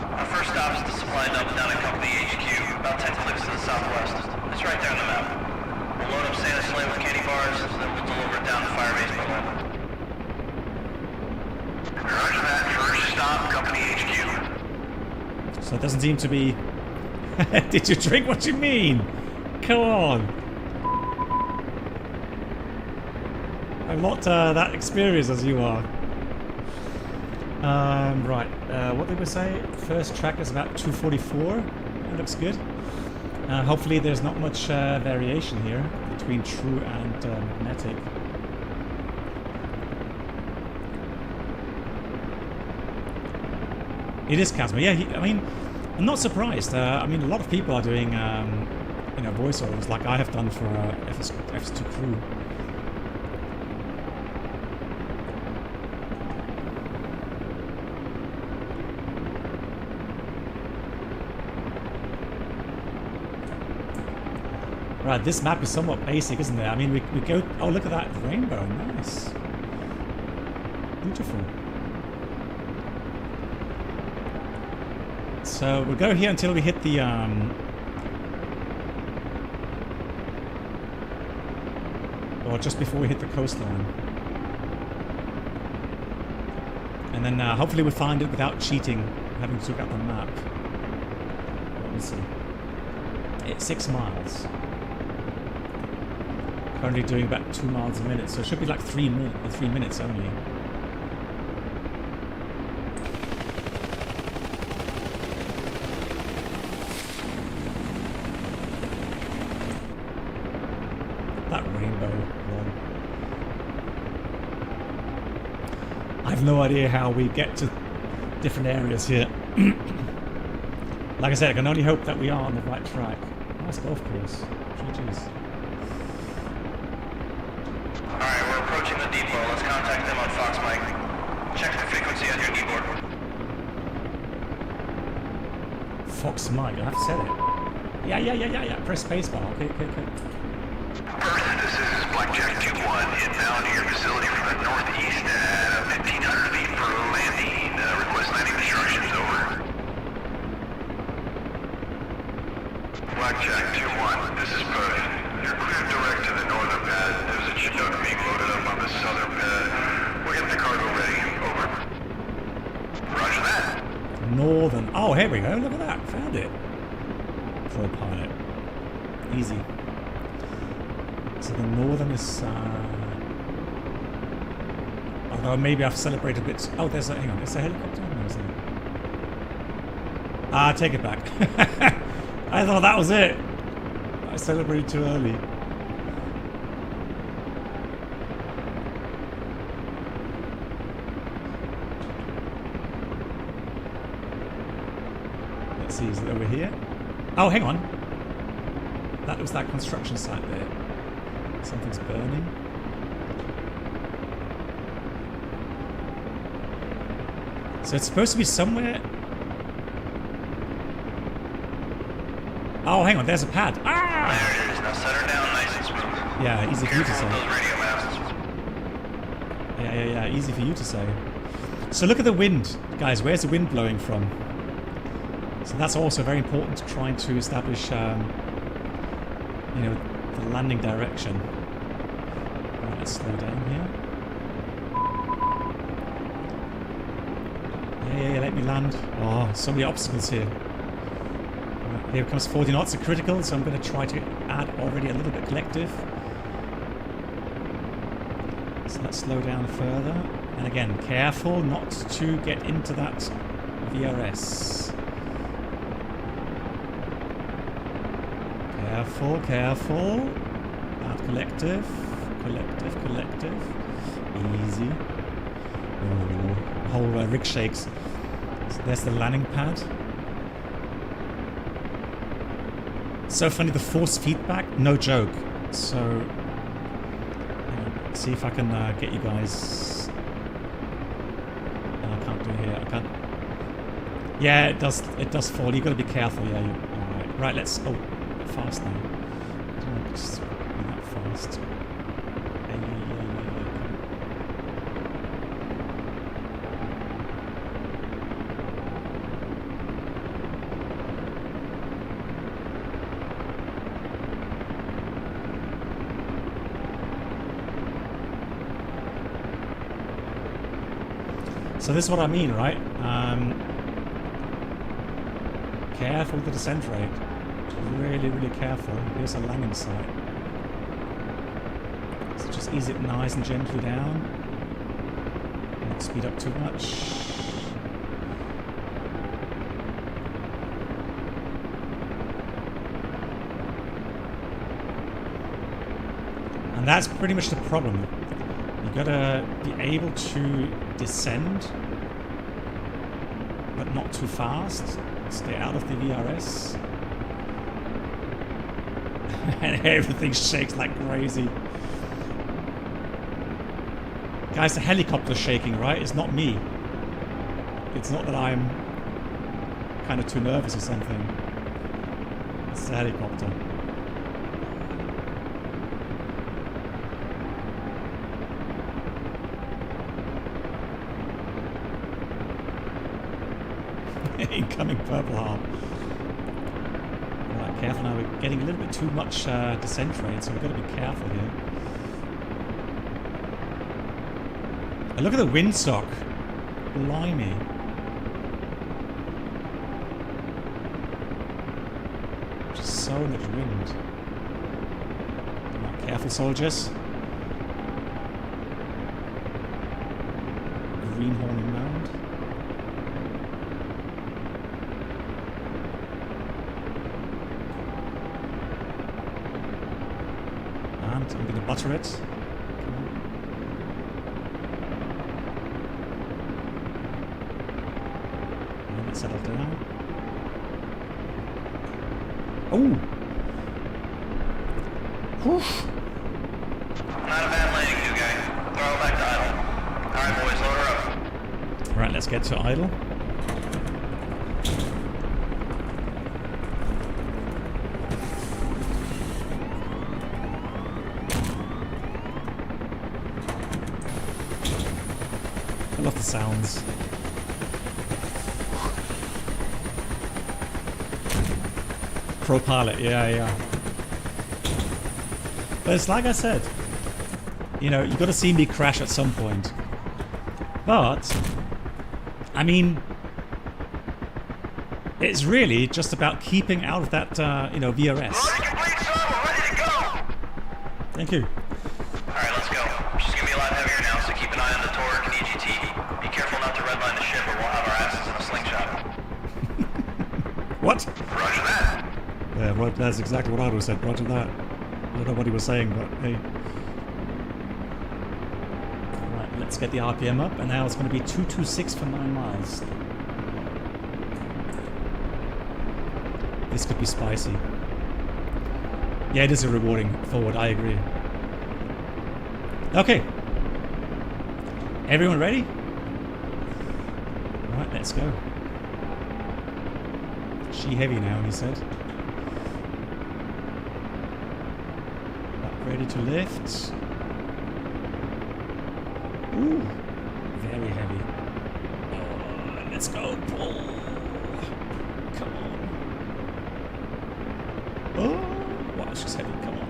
Our first stop is the supply dump down at Company HQ, about 10 clicks to the southwest. It's right there on the map. We'll load up Santa Sleigh with candy bars, then we'll deliver it down to Firebase Berlin. Roger that. First stop, Company HQ. So it doesn't seem to be... Did you drink? What do you mean? Come on. I'm not that experienced as you are. Right, what did we say? First track is about 244. That looks good. Hopefully there's not much variation here between true and magnetic. It is Casper. Yeah, I mean, I'm not surprised. I mean, a lot of people are doing, you know, voiceovers like I have done for FS2 Crew. Right, this map is somewhat basic, isn't it? I mean, we go... Oh, look at that rainbow. Nice. Beautiful. So we'll go here until we hit the... or just before we hit the coastline. And then hopefully we'll find it without cheating, having to look at the map. Let me see. It's 6 miles. Currently doing about 2 miles a minute, so it should be like 3 minutes only. That rainbow one. I have no idea how we get to different areas here. Like I said, I can only hope that we are on the right track. Nice golf course. GG's. Alright, we're approaching the depot. Let's contact them on Fox Mike. Check the frequency on your keyboard. Fox Mike, I've said it. Yeah. Press spacebar. Okay. Earth, this is Blackjack 2-1, inbound to your facility from the northeast at 1,500 feet for landing. Request landing instructions, over. Blackjack 2-1, this is Perth. You're cleared direct to the northern pad. There's a Chinook being loaded up on the southern pad. We're getting the cargo ready, over. Roger that. Northern. Oh, here we go. Look at that. Found it. Pro pilot. Easy. So the northern is... although maybe I've celebrated a bit... Oh, there's a... Hang on. It's a helicopter? No, isn't it? Ah, take it back. I thought that was it. I celebrated too early. Let's see, is it over here? Oh, hang on. That was that construction site there. Something's burning. So it's supposed to be somewhere... Oh, hang on, there's a pad. Ah! There it is. Now set her down nice and smooth. Yeah, easy for you to Careful with say. those radio masts. Yeah, easy for you to say. So look at the wind, guys. Where's the wind blowing from? So that's also very important, trying to establish, you know, the landing direction. Right, Let's slow down here. Yeah, let me land. Oh, so many obstacles here. Right, here comes 40 knots are critical, so I'm going to try to add already a little bit collective. So let's slow down further. And again, careful not to get into that VRS. Careful, careful. Add collective. Collective, collective. Easy. Oh, the whole rig shakes. So there's the landing pad. So funny, the force feedback, no joke. So, see if I can get you guys. I can't do it here. I can't. Yeah, it does fall. You got to be careful. Yeah, all right. Right, let's. Oh, fast now. I don't want to just be that fast. So this is what I mean, right? Careful with the descent rate. Really, really careful. Here's a landing site. So just ease it nice and gently down. Don't speed up too much. And that's pretty much the problem. You gotta be able to descend, but not too fast. Stay out of the VRS. And everything shakes like crazy. Guys, the helicopter's shaking, right? It's not me. It's not that I'm kind of too nervous or something. It's the helicopter. Incoming purple heart. Alright, careful now. We're getting a little bit too much descent rate, so we've got to be careful here. And look at the windsock. Blimey. Just so much wind. Alright, careful, soldiers. Greenhorn inbound. I'm going to butter it. And let's settle down. Oh! Whew. Not a bad landing, you guy. Throw back to idle. Alright, boys, load her up. Right, let's get to idle. I love the sounds. Pro pilot, yeah. But it's like I said, you know, you got to see me crash at some point. But, I mean, it's really just about keeping out of that, you know, VRS. Ready to go! Thank you. Alright, let's go. She's gonna be a lot heavier now, so keep an eye on the torque and EGT. Be careful not to redline the ship or we'll have our asses in a slingshot. What? Roger that. Yeah, right, that's exactly what I would have said. Roger that. I don't know what he was saying, but hey. Right, let's get the RPM up, and now it's going to be 226 for 9 miles. This could be spicy. Yeah, it is a rewarding forward, I agree. Okay. Everyone ready? Alright, let's go. She heavy now, he said. Ready to lift. Ooh, very heavy. Oh, let's go, pull. Come on. Oh, wow, she's heavy. Come on.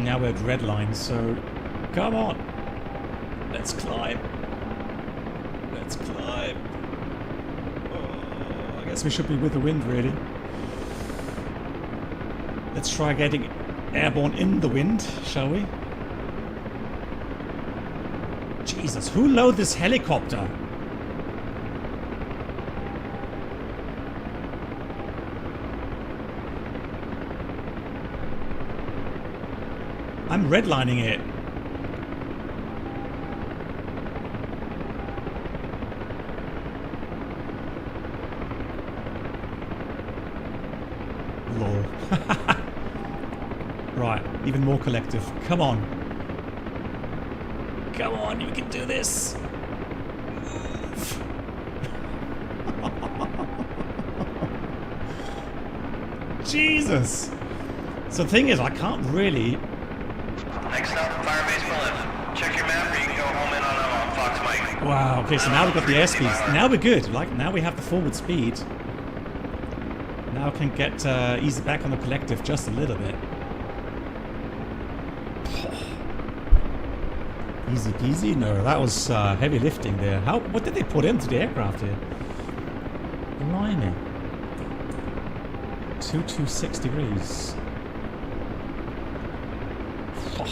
Now we're at red line, so come on. Let's climb. Let's climb. Oh, I guess we should be with the wind, really. Let's try getting airborne in the wind, shall we? Jesus, who loaded this helicopter? I'm redlining it. Lol. Right, even more collective. Come on. Come on, you can do this. Move. Jesus. So the thing is, I can't really... Next up, Firebase Berlin. Check your map or you can go home in on Fox Mike. Wow, okay, so now we've got the airspeed. Now we're good. Like, now we have the forward speed. Now I can get easy back on the collective just a little bit. Easy peasy? No, that was heavy lifting there. What did they put into the aircraft here? Blimey. 226 degrees. Oh.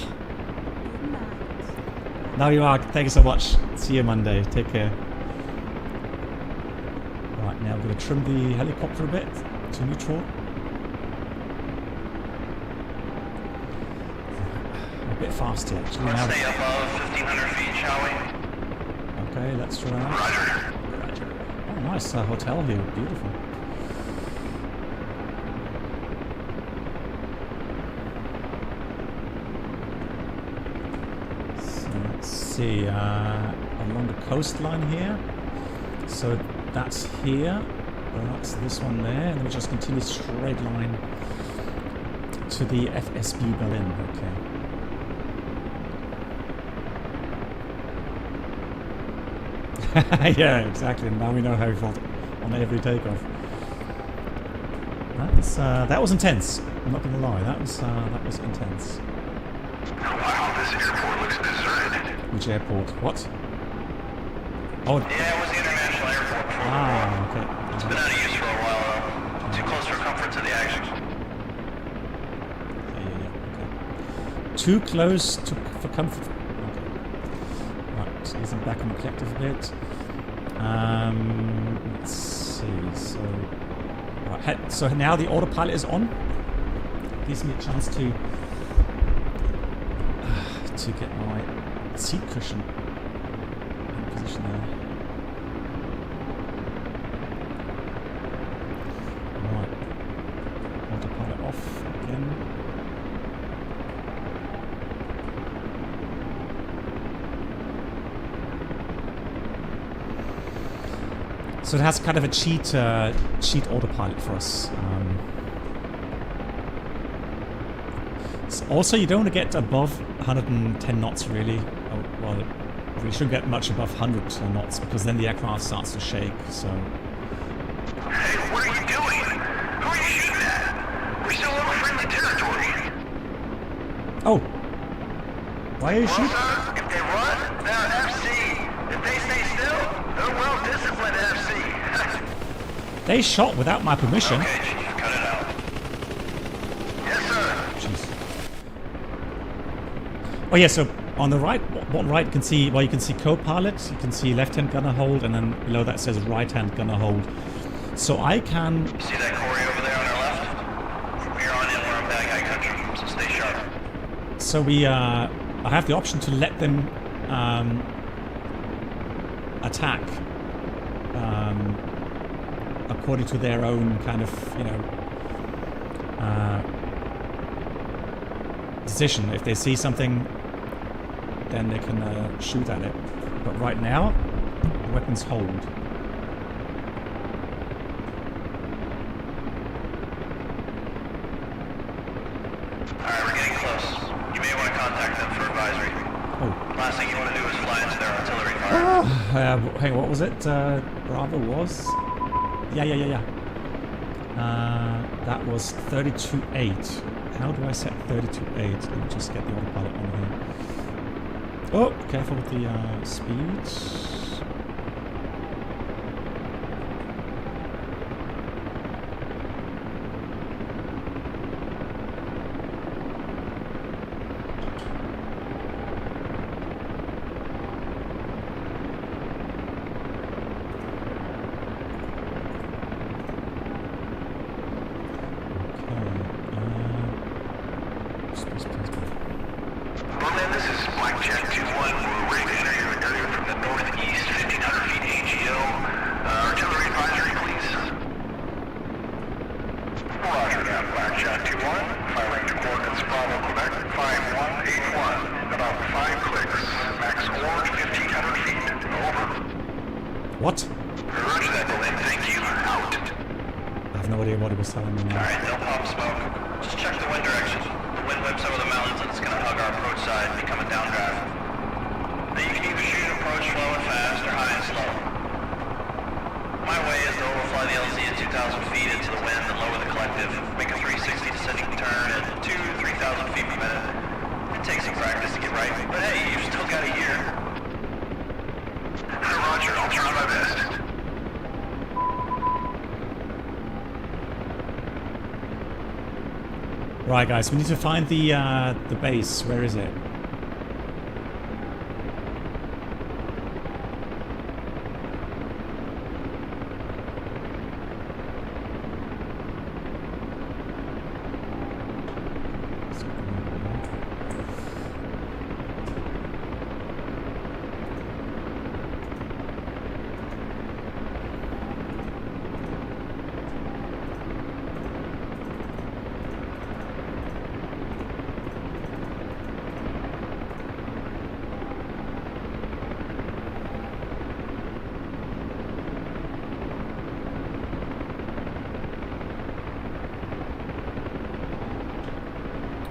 Now you are. Thank you so much. See you Monday. Take care. Right, now I'm going to trim the helicopter a bit to neutral. A bit faster actually. Let's stay above 1,500 feet, shall we? Okay, let's try. Roger. Oh, nice hotel here. Beautiful. So let's see. Along the coastline here. So that's here. That's this one there, and then we just continue straight line to the FSB Berlin. Okay. Yeah, exactly. Now we know how we felt on every takeoff. That was intense. I'm not gonna lie. That was intense. Wow, this airport looks deserted. Which airport? What? Oh. Yeah, it was the international airport. Ah, okay. It's been out of use for a while, though. Too close for comfort to the action. Yeah. Okay. Too close for comfort. Okay. Right, easing back on the collective a bit. Let's see. So now the autopilot is on. Gives me a chance to get my seat cushion in position there. Right, autopilot off again. So it has kind of a cheat autopilot for us. Also, you don't want to get above 110 knots, really. Oh, well, we shouldn't get much above 100 knots because then the aircraft starts to shake. So. Hey, what are you doing? Who are you shooting at? We're still in friendly territory. Oh. Why are you shooting? Sir, if they run, they're FC. If they stay still, they're well-disciplined FC. They shot without my permission. Okay, Chief, cut it out. Yes, sir. Jeez. Oh yeah, so on the right, bottom right, you can see, well, you can see co-pilot, you can see left-hand gunner hold, and then below that says right-hand gunner hold. So I can... You see that quarry over there on our left? From here on in, we're in bad guy country, so stay sharp. So I have the option to let them attack according to their own kind of, decision. If they see something, then they can shoot at it. But right now, the weapons hold. Alright, we're getting close. You may want to contact them for advisory. Oh. Last thing you want to do is fly into their artillery fire. Hang on, what was it? Bravo was? Yeah. That was 32.8. How do I set 30 to 8? Let me just get the autopilot on here. Oh, careful with the speeds. Berlin, this is Blackjack 2-1. We're ready to enter your area from the northeast, 1,500 feet AGL. Artillery advisory, please. Roger that, Blackjack 2-1. Firing to coordinates Bravo, Quebec, 5181. About 5 clicks. Max orange, 1,500 feet. Over. What? Roger that, Berlin. Thank you. Out. I have no idea what he was telling me now. Alright, no pop smoke. Just check the wind direction. The wind whips over the mountains and it's gonna hug our approach side, become a downdraft. Now you can either shoot an approach slow and fast or high and slow. My way is to overfly the LZ at 2,000 feet into the wind and lower the collective. Make a 360 descending turn at 2,000-3,000 feet per minute. It takes some practice to get right, but hey, you've still got a year. Roger, I'll try my best. Right, guys, we need to find the base. Where is it?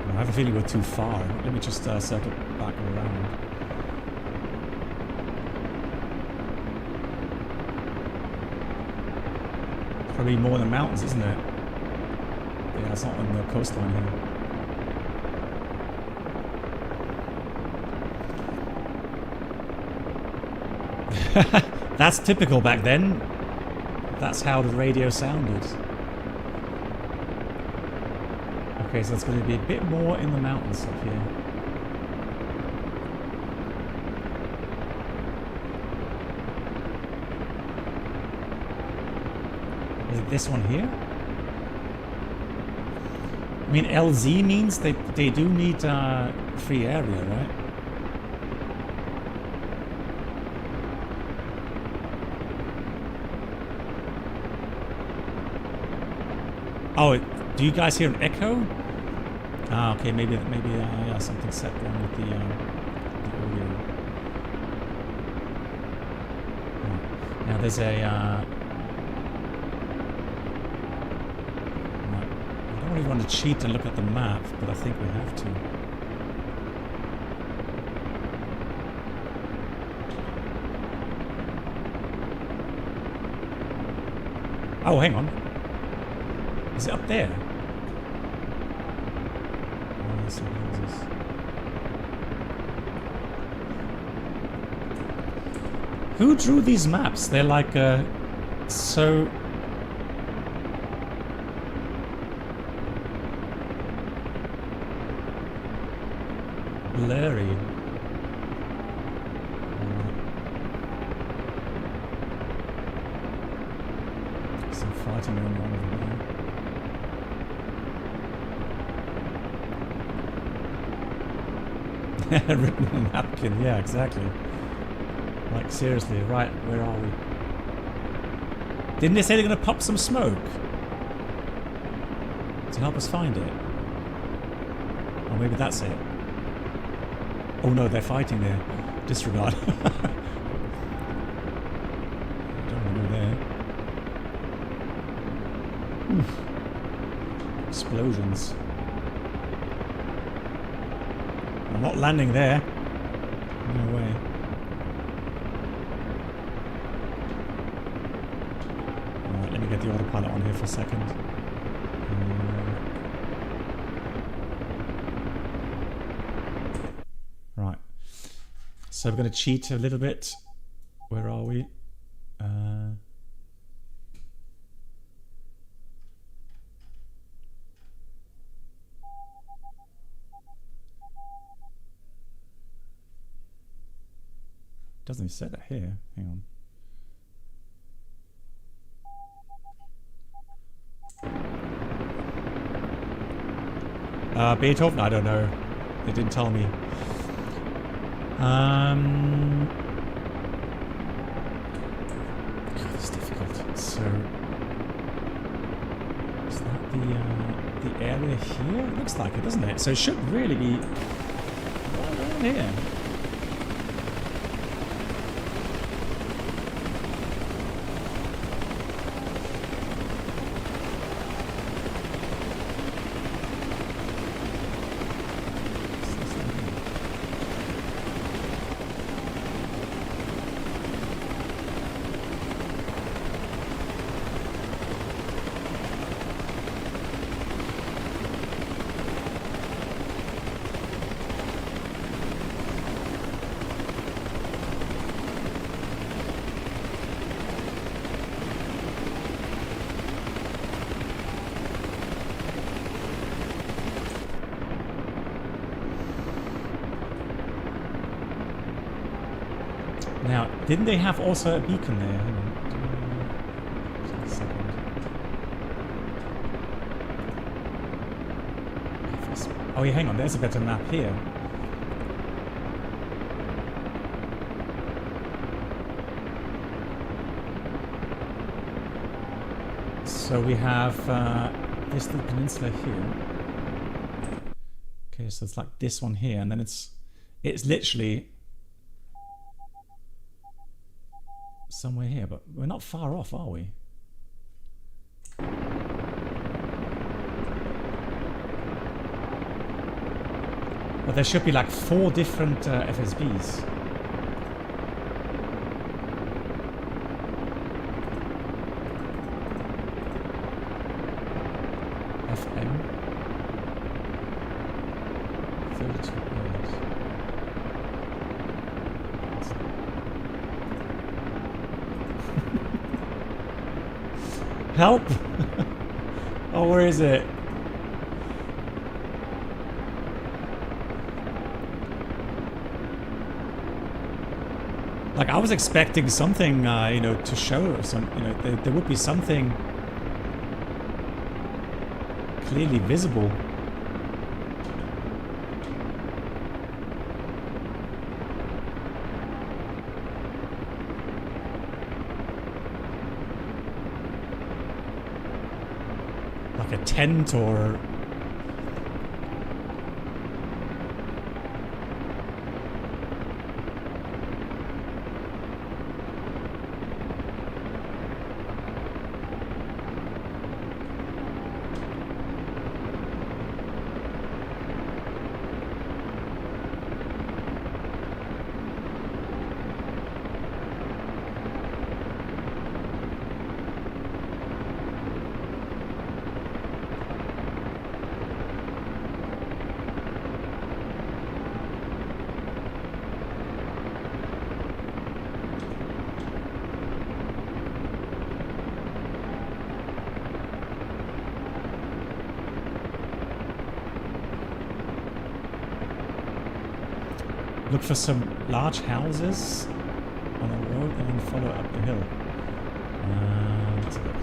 I have a feeling we're too far. Let me just circle back around. Probably more in the mountains, isn't it? Yeah, it's not on the coastline here. That's typical back then. That's how the radio sounded. Okay, so it's going to be a bit more in the mountains up here. Is it this one here? I mean, LZ means they do need free area, right? Oh, do you guys hear an echo? Ah, okay, maybe yeah, something set wrong with the audio. Now there's a. I don't really want to cheat and look at the map, but I think we have to. Oh, hang on. Is it up there? Who drew these maps? They're like so blurry. Some fighting going on over there. Written on a napkin, yeah, exactly. Like, seriously, right, where are we? Didn't they say they're going to pop some smoke? To help us find it? Or maybe that's it. Oh no, they're fighting there. Disregard. Don't want to go there. Oof. Explosions. I'm not landing there. No way. Alright, let me get the autopilot on here for a second. So we're going to cheat a little bit. Where are we? Doesn't even say that here. Hang on. Beethoven? I don't know. They didn't tell me. God, it's difficult. So, is that the area here? It looks like it, doesn't it? So it should really be right around here. Now, didn't they have also a beacon there? Hang on. Just a second. Oh yeah, hang on, there's a better map here. So we have this little peninsula here. Okay, so it's like this one here, and then it's literally somewhere here, but we're not far off, are we? But there should be like 4 different FSBs. FM 32 years. Help! Oh, where is it? Like, I was expecting something, you know, to show some, you know, there would be something clearly visible. Like a tent or... Look for some large houses on the road and then follow up the hill. Let's have a look.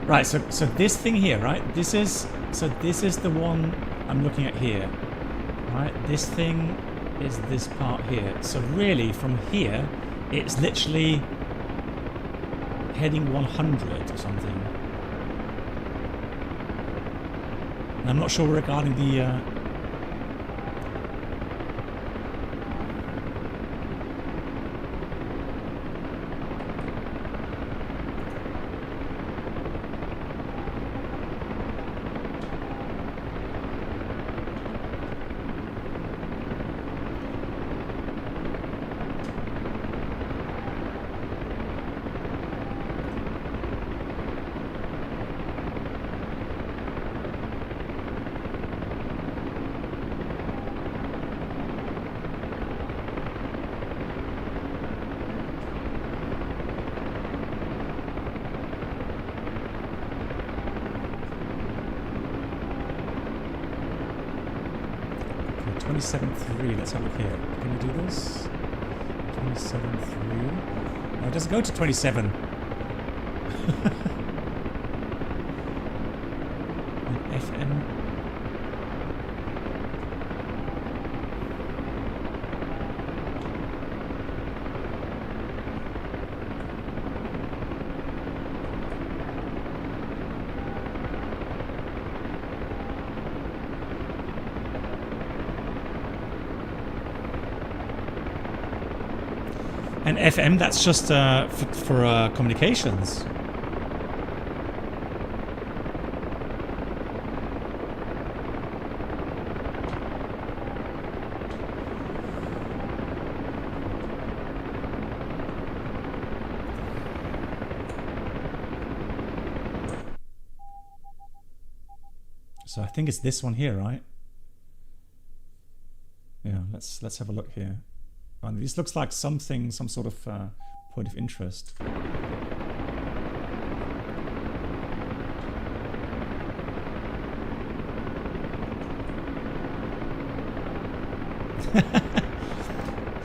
Right, so this thing here, right? This is the one I'm looking at here. Right? This thing is this part here. So really from here it's literally heading 100 or something. And I'm not sure regarding the Okay, 27.3. Let's have a look here. Can we do this? 27.3. No, it doesn't go to 27. FM. And FM, that's just for communications. So I think it's this one here, right? Yeah, let's have a look here. And this looks like something, some sort of point of interest.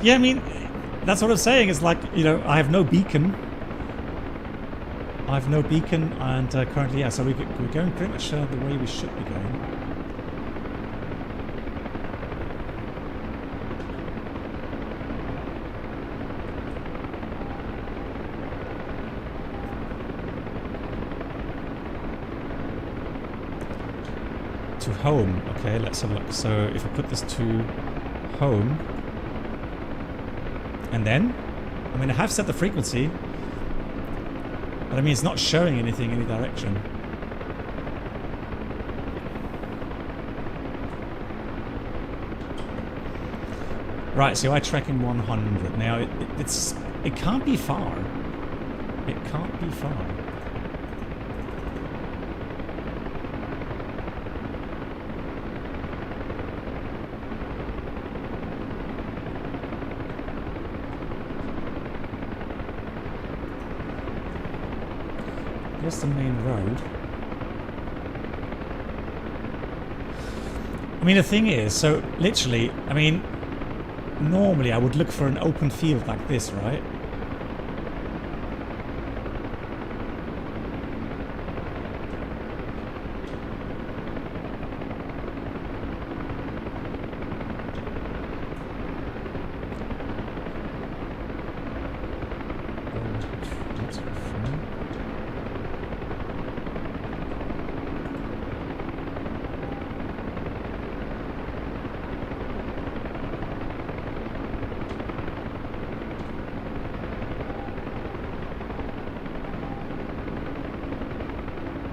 Yeah, I mean, that's what I'm saying. It's like, you know, I have no beacon. And currently, yeah, so we're going pretty much the way we should be going. To home. Okay, let's have a look. So if I put this to home, and then, I mean, I have set the frequency, but I mean, it's not showing anything, any direction. Right, so I'm tracking 100. Now, it can't be far. It can't be far. Here's the main road. I mean, the thing is, so literally, I mean, normally I would look for an open field like this, right?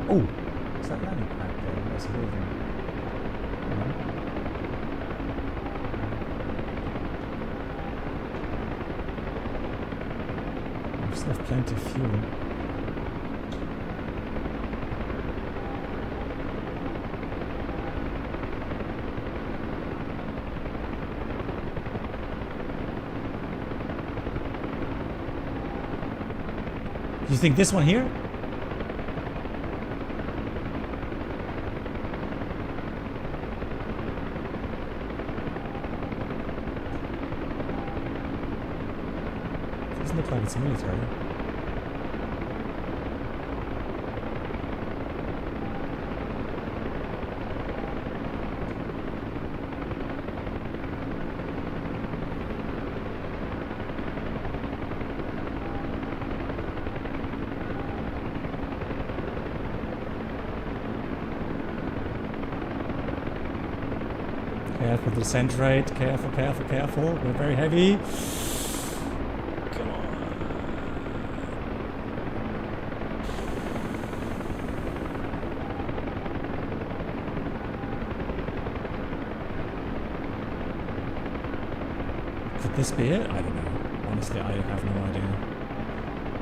Oh, is that landing back there? That's a building. We still have plenty of fuel. Do you think this one here? Doesn't look like it's military. Careful, descent rate. Careful, careful, careful. We're very heavy. Come on. Could this be it? I don't know. Honestly, I have no idea.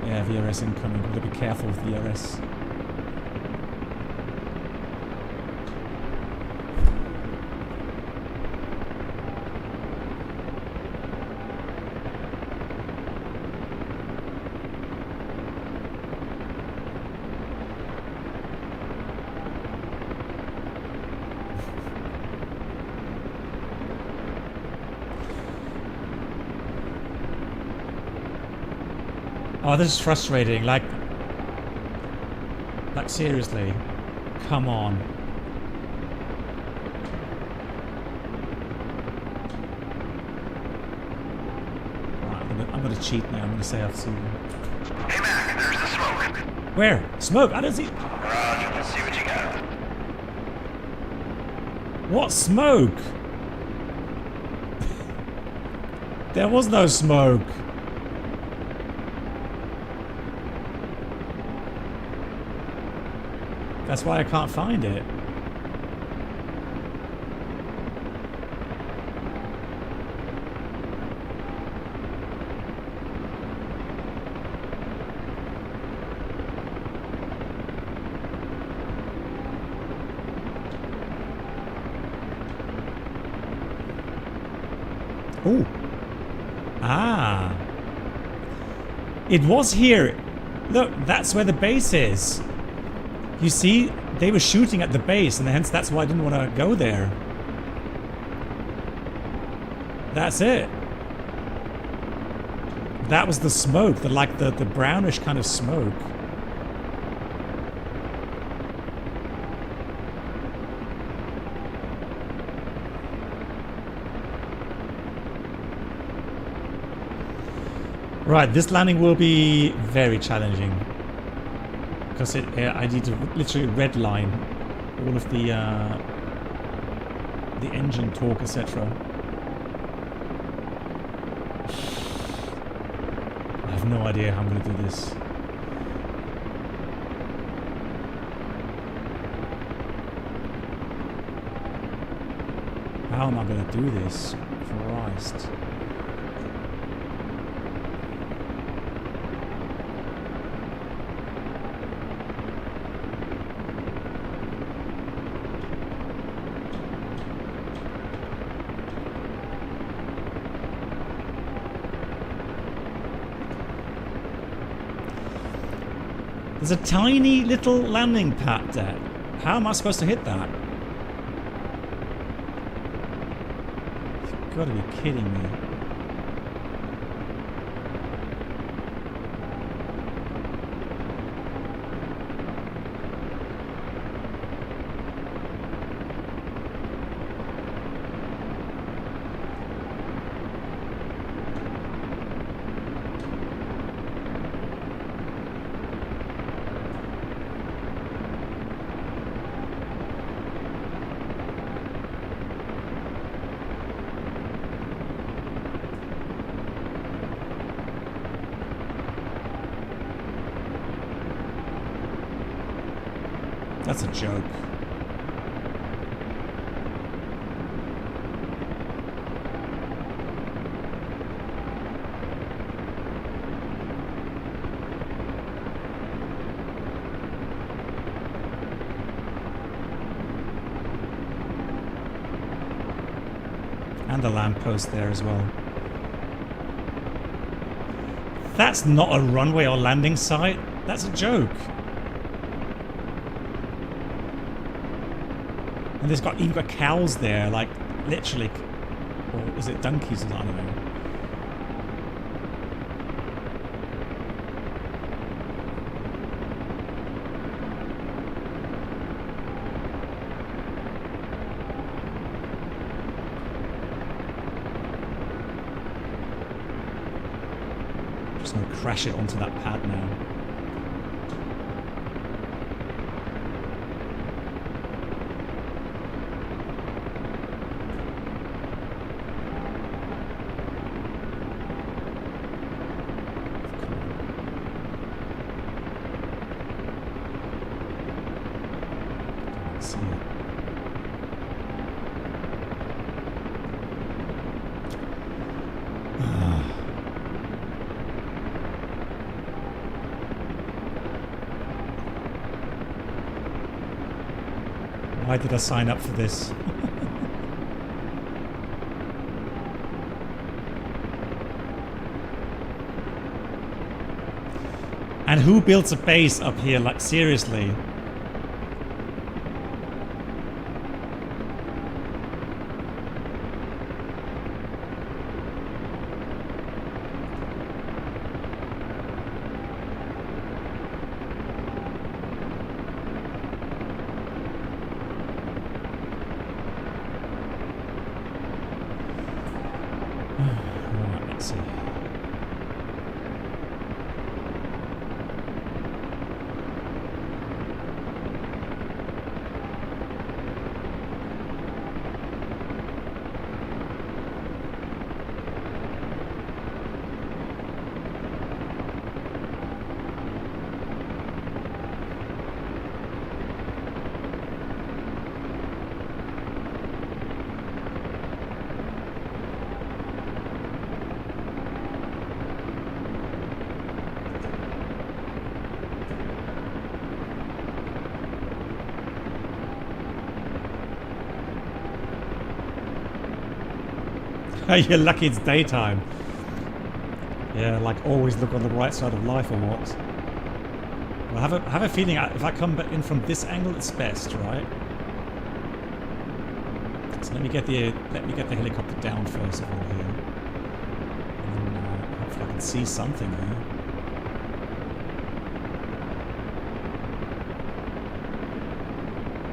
Yeah, VRS incoming. Gotta be careful with VRS. Oh, this is frustrating. Like seriously. Come on. Right, I'm gonna cheat now. I'm gonna say I've seen them. Hey Mac, there's the smoke. Where? Smoke? I don't see. Roger, let's see what you got. What smoke? There was no smoke. That's why I can't find it. Oh. Ah. It was here. Look, that's where the base is. You see, they were shooting at the base, and hence that's why I didn't want to go there. That's it. That was the smoke, the brownish kind of smoke. Right, this landing will be very challenging. Because I need to literally redline all of the engine torque, etc. I have no idea how I'm going to do this. How am I going to do this? Christ. There's a tiny little landing pad there. How am I supposed to hit that? You've got to be kidding me. That's a joke. And the lamppost there as well. That's not a runway or landing site. That's a joke. And there's got even got cows there, like literally, or is it donkeys? I don't know. Just gonna crash it onto that pad now. Why did I sign up for this? And who builds a base up here? Like, seriously? Let's see. You're lucky it's daytime. Yeah, like always look on the right side of life or what? Well, have a feeling if I come in from this angle, it's best, right? So let me get the helicopter down first of all here, and then hopefully I can see something here.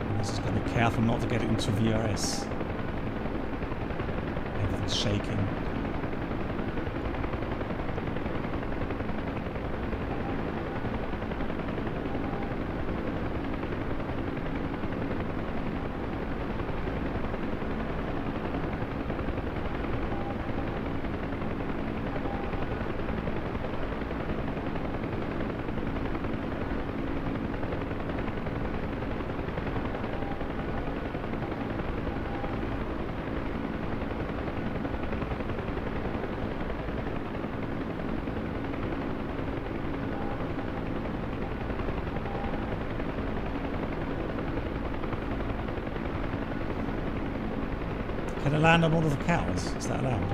And just gotta be careful not to get it into VRS. Shaking. Can it land on all of the cows? Is that allowed?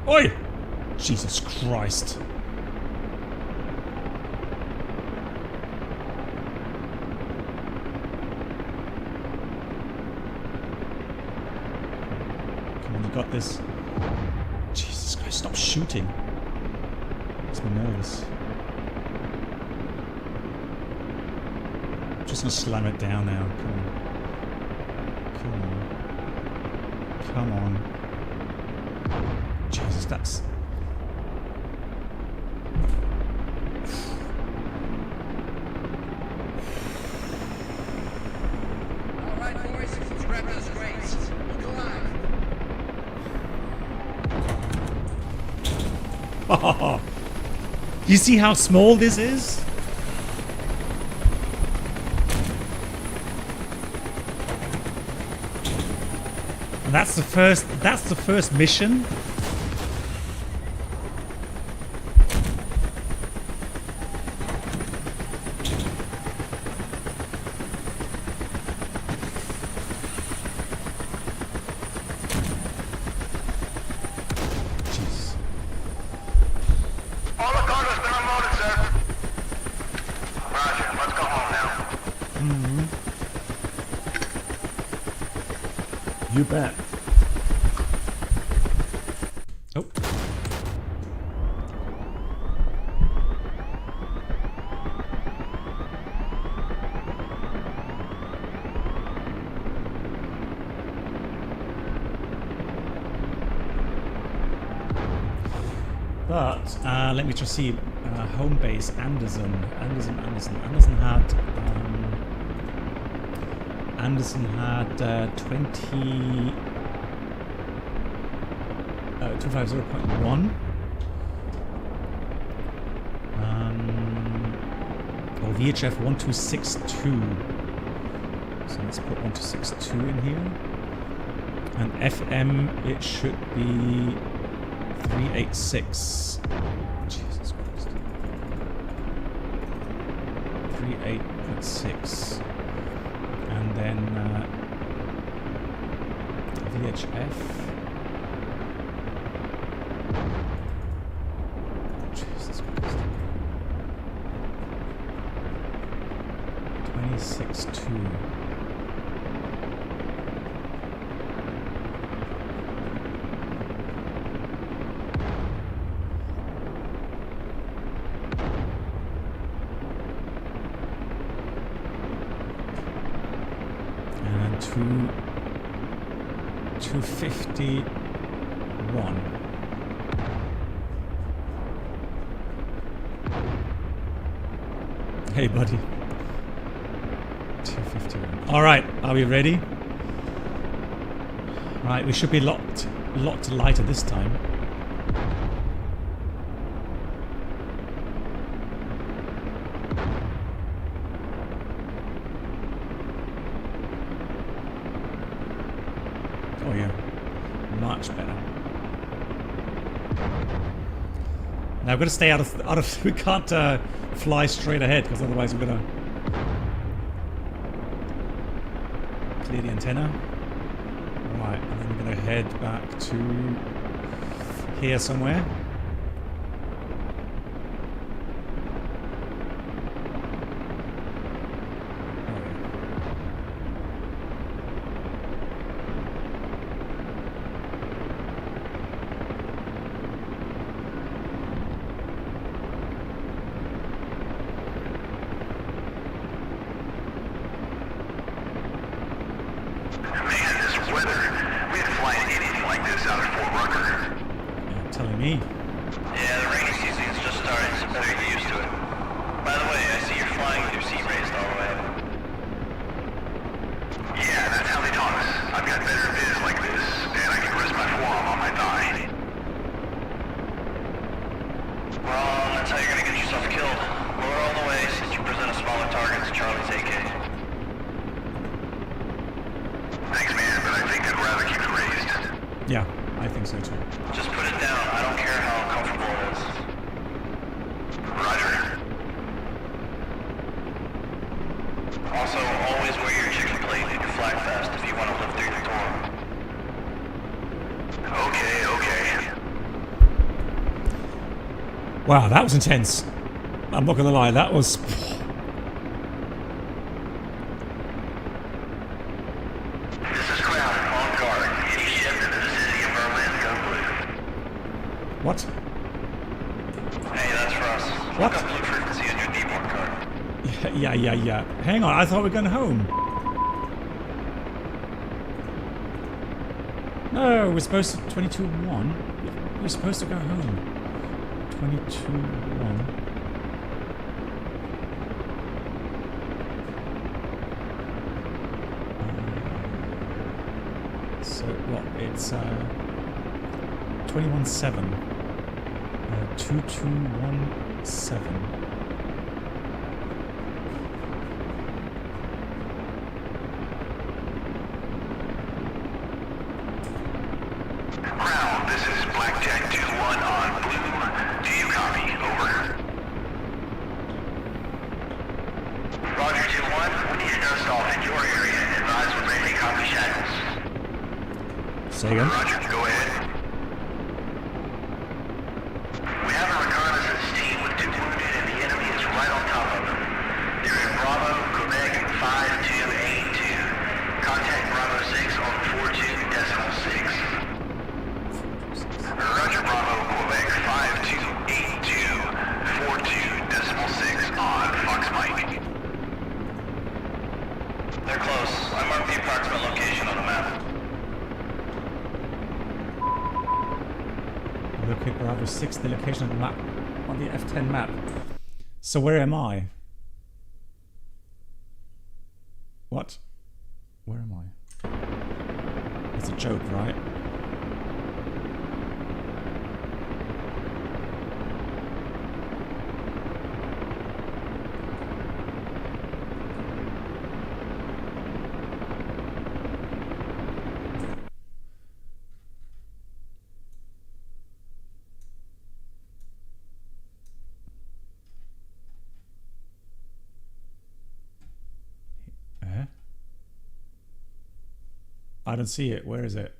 Oi! Jesus Christ. Come on, you got this. Jesus Christ, stop shooting. Makes me nervous. Just gonna slam it down now. Come on. Come on. Come on. Jesus, that's... Alright, boys, let's grab those crates. Look alive. You see how small this is? That's the first mission. Jeez. All the cargo's been unloaded, sir. Roger, let's go home now. You bet. Oh. But let me just see. Home base Anderson had 250.1. Or VHF 1262. So let's put 1262 in here. And FM, it should be 386. Jesus Christ. 38.6. And then VHF. Jesus Christ. 26.2. And 2 251. Hey, buddy. 251. All right, are we ready? Right, we should be locked lighter this time. Oh yeah, much better. Now we've got to stay out of. We can't fly straight ahead because otherwise we're gonna clear the antenna. Right, and then we're gonna head back to here somewhere. Yeah, I think so too. Just put it down. I don't care how uncomfortable it is. Roger. Also, always wear your chicken plate and your flag vest if you want to live through the tour. Okay. Wow, that was intense. I'm not gonna lie, that was... What? Hey, that's for us. What? Look up blue frequency on your D1 card. Yeah. Hang on, I thought we were going home. No, we're supposed to... 22-1? We're supposed to go home. 22-1. So, what? It's, 21-7. 2217. Ground, this is Blackjack 2-1 on Blue. Do you copy? Over. Roger 2-1, we need a nose off in your area. Advise when ready to copy shadows. Say again? Roger, go ahead. We have a reconnaissance team with 2 wounded and the enemy is right on top of them. They're in Bravo, Quebec 5282. Contact Bravo 6 on 42.6. Roger, Bravo, Quebec 5282. 42.6 on Fox Mike. They're close. I marked the approximate location on the map. Locate Bravo 6, the location of the map on the F10 map. So where am I? What? Where am I? It's a joke, right? I don't see it. Where is it?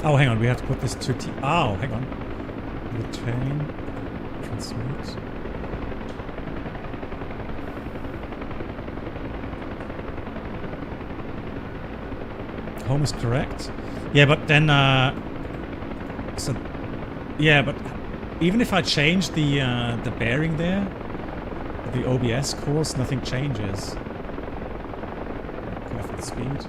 Oh, hang on. We have to put this to oh, hang on. Retain. Transmit. Home is correct. Yeah, but then so yeah, but even if I change the bearing there, the OBS course, nothing changes. Careful with the speed.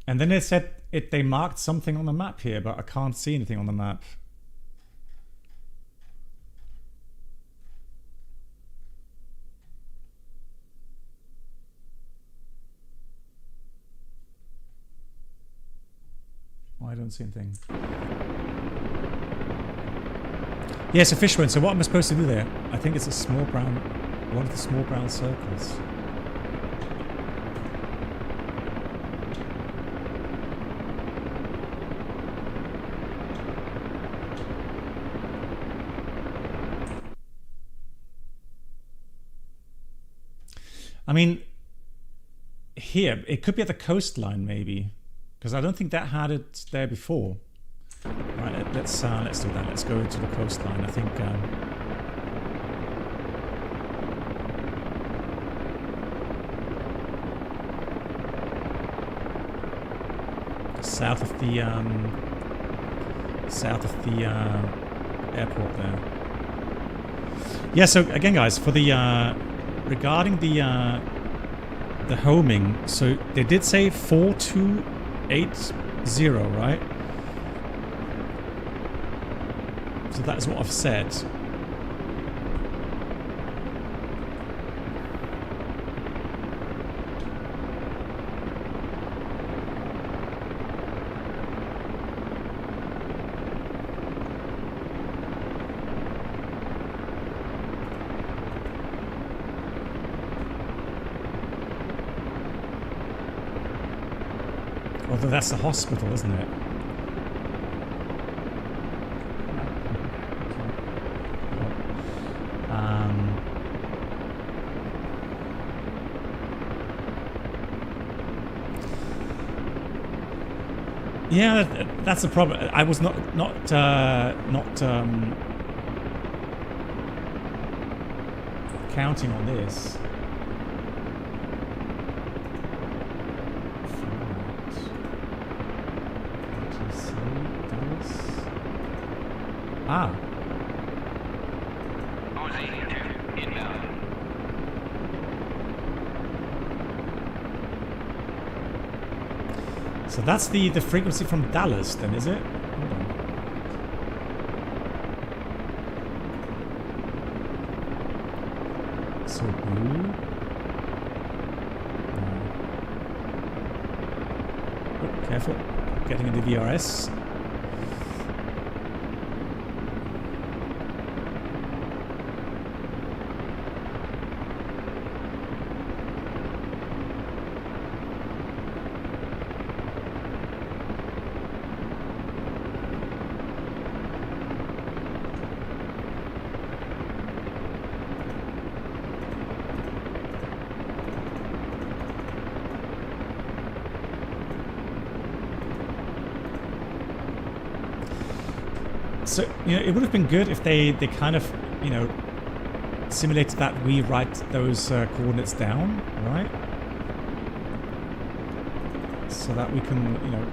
And then they said they marked something on the map here, but I can't see anything on the map. Oh, I don't see anything. Yes, a fishbone. So what am I supposed to do there? I think it's a small brown, one of the small brown circles. I mean, here, it could be at the coastline maybe, because I don't think that had it there before. Right, let's do that. Let's go to the coastline. I think south of the airport there. Yeah. So again, guys, for the regarding the homing, so they did say 4280, right? So that is what I've said. Although that's the hospital, isn't it? Yeah, that's the problem. I was not counting on this. Ah. So that's the frequency from Dallas then, is it? Hold on. So blue. Oh, careful. Getting into VRS. So, you know, it would have been good if they kind of, you know, simulated that we write those coordinates down, right? So that we can, you know,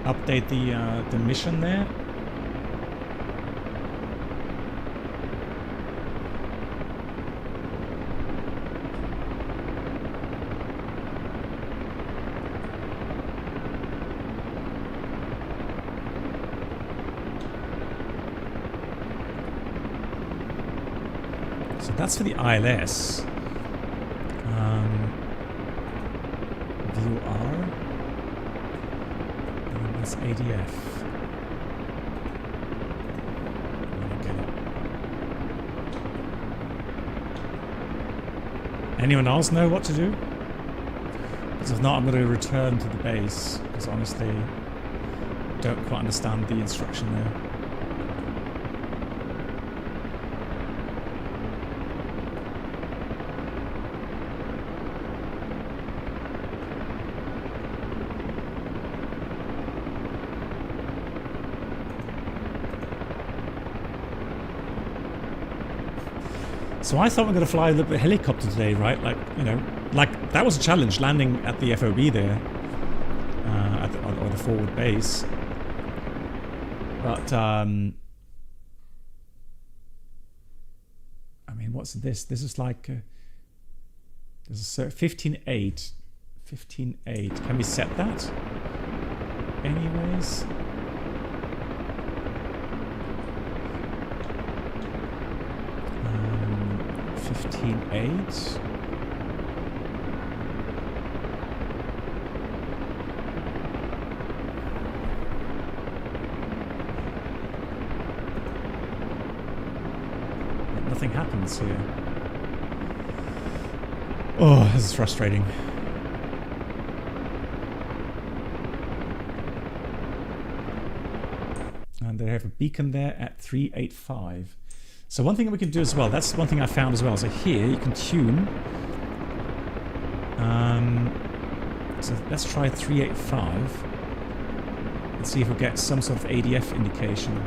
update the mission there. So that's for the ILS. View R. And that's ADF. I'm gonna get it. Anyone else know what to do? Because if not, I'm going to return to the base. Because honestly, I don't quite understand the instruction there. So I thought we were going to fly the helicopter today, right? Like, you know, like that was a challenge, landing at the FOB there, or the forward base. But I mean, what's this? This is like there's a 15.8, 15.8. Can we set that? Anyways. 15.8. Nothing happens here. Oh, this is frustrating. And they have a beacon there at 385. So one thing that we can do as well, that's one thing I found as well. So here you can tune. So let's try 385. Let's see if we get some sort of ADF indication.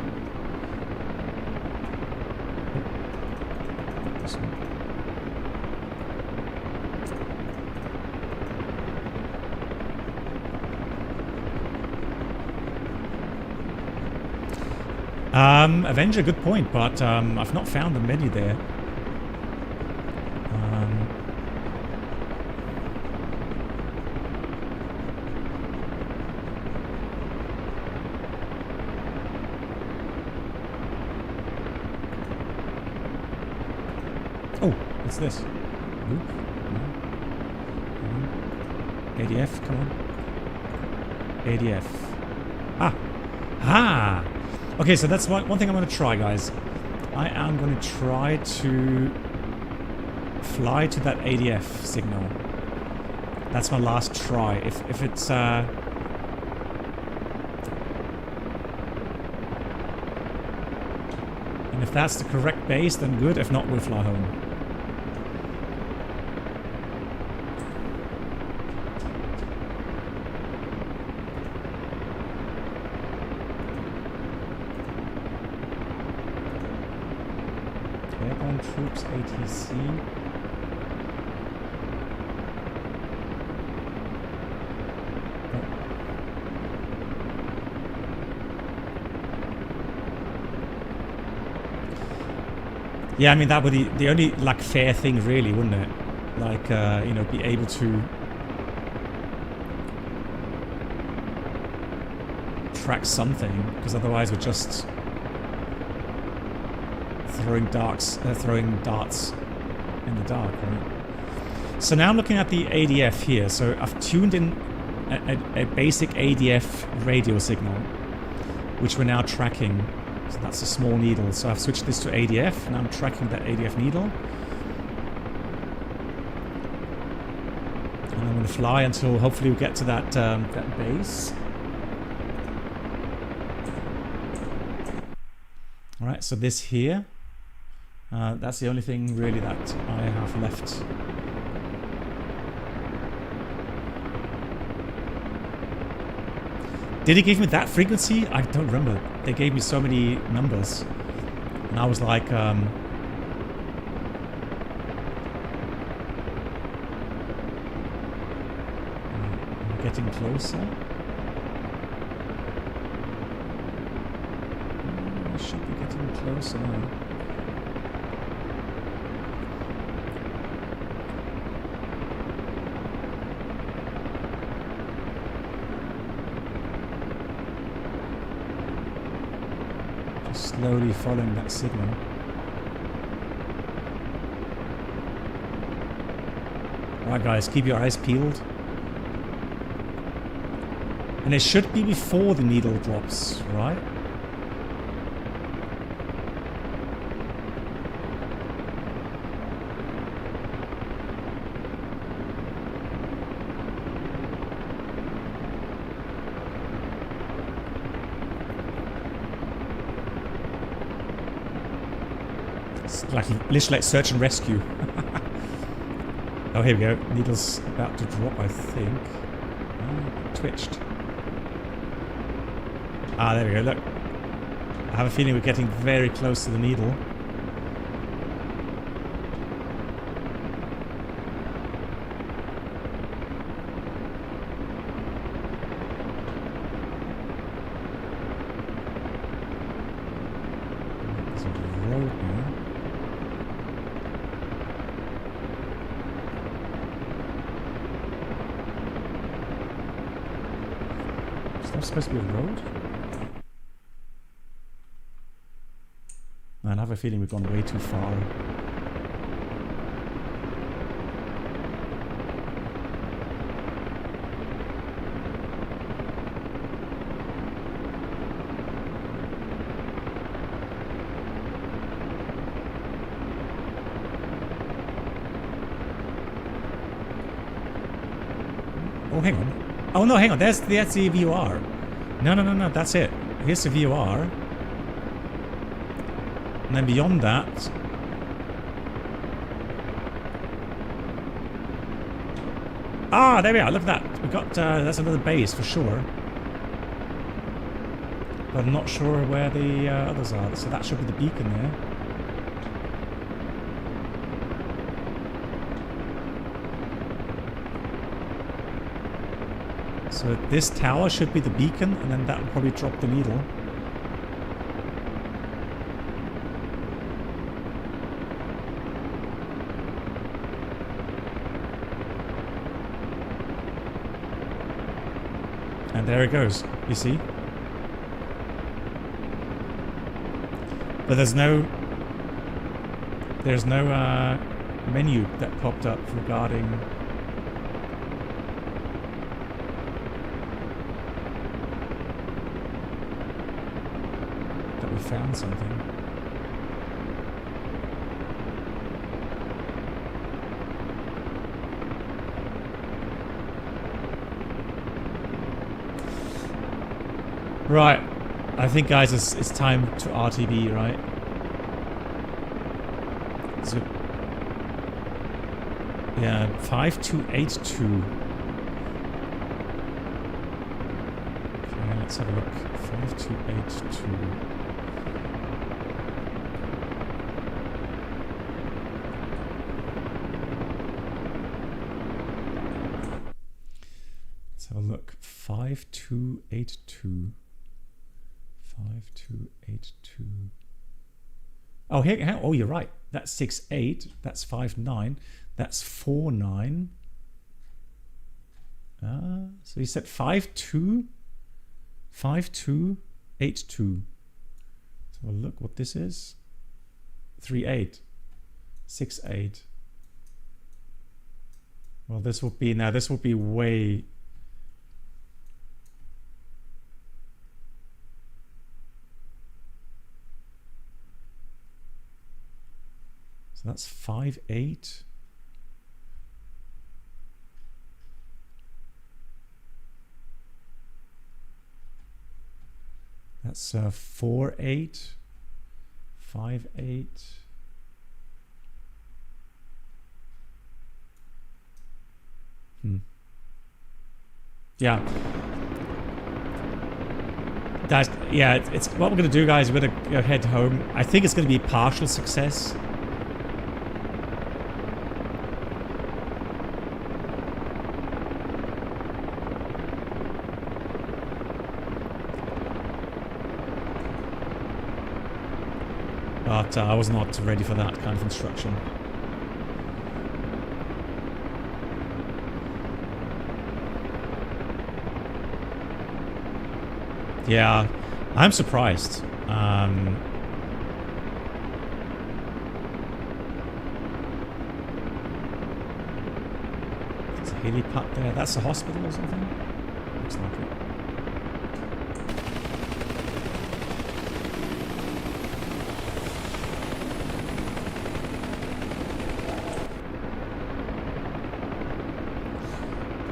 Avenger, good point, but I've not found the menu there. Oh, what's this? Loop? No. ADF, come on. ADF. Ah! Okay, so that's one thing I'm going to try, guys. I am going to try to fly to that ADF signal. That's my last try. If it's and if that's the correct base, then good. If not, we'll fly home. Troops ATC. Yeah, I mean that would be the only like fair thing, really, wouldn't it? Like you know, be able to track something, because otherwise we're just throwing darts in the dark, right? So now I'm looking at the ADF here. So I've tuned in a basic ADF radio signal, which we're now tracking. So that's a small needle. So I've switched this to ADF, and I'm tracking that ADF needle. And I'm going to fly until hopefully we get to that that base. All right. So this here. That's the only thing really that I have left. Did he give me that frequency? I don't remember. They gave me so many numbers. And I was like, I'm getting closer. I should be getting closer now. Slowly following that signal. Alright guys, keep your eyes peeled. And it should be before the needle drops, right? It's like literally like search and rescue. Oh, here we go. Needle's about to drop, I think. Twitched. Ah, there we go. Look. I have a feeling we're getting very close to the needle. There's a road here. Is that supposed to be a road? I have a feeling we've gone way too far. Oh, hang on. Oh, no, hang on. That's the VOR. No. That's it. Here's the VOR. And then beyond that... Ah, there we are. Look at that. We got... that's another base for sure. But I'm not sure where the others are. So that should be the beacon there. So this tower should be the beacon, and then that will probably drop the needle. And there it goes, you see? But there's no menu that popped up regarding that we found something. Right, I think, guys, it's time to RTB, right? So, yeah, 5282. Okay, let's have a look. 5282. Let's have a look. 5282. 5282. Oh, here. Oh, you're right. That's 68. That's 59. That's 49. So you said 5282. So we'll look what this is. 38. 68. Well, this will be way. That's 58. That's 48. 58. Yeah. It's what we're gonna do, guys. We're gonna go head home. I think it's gonna be a partial success. But I was not ready for that kind of instruction. Yeah, I'm surprised. There's a helipad there. That's a hospital or something? Looks like it.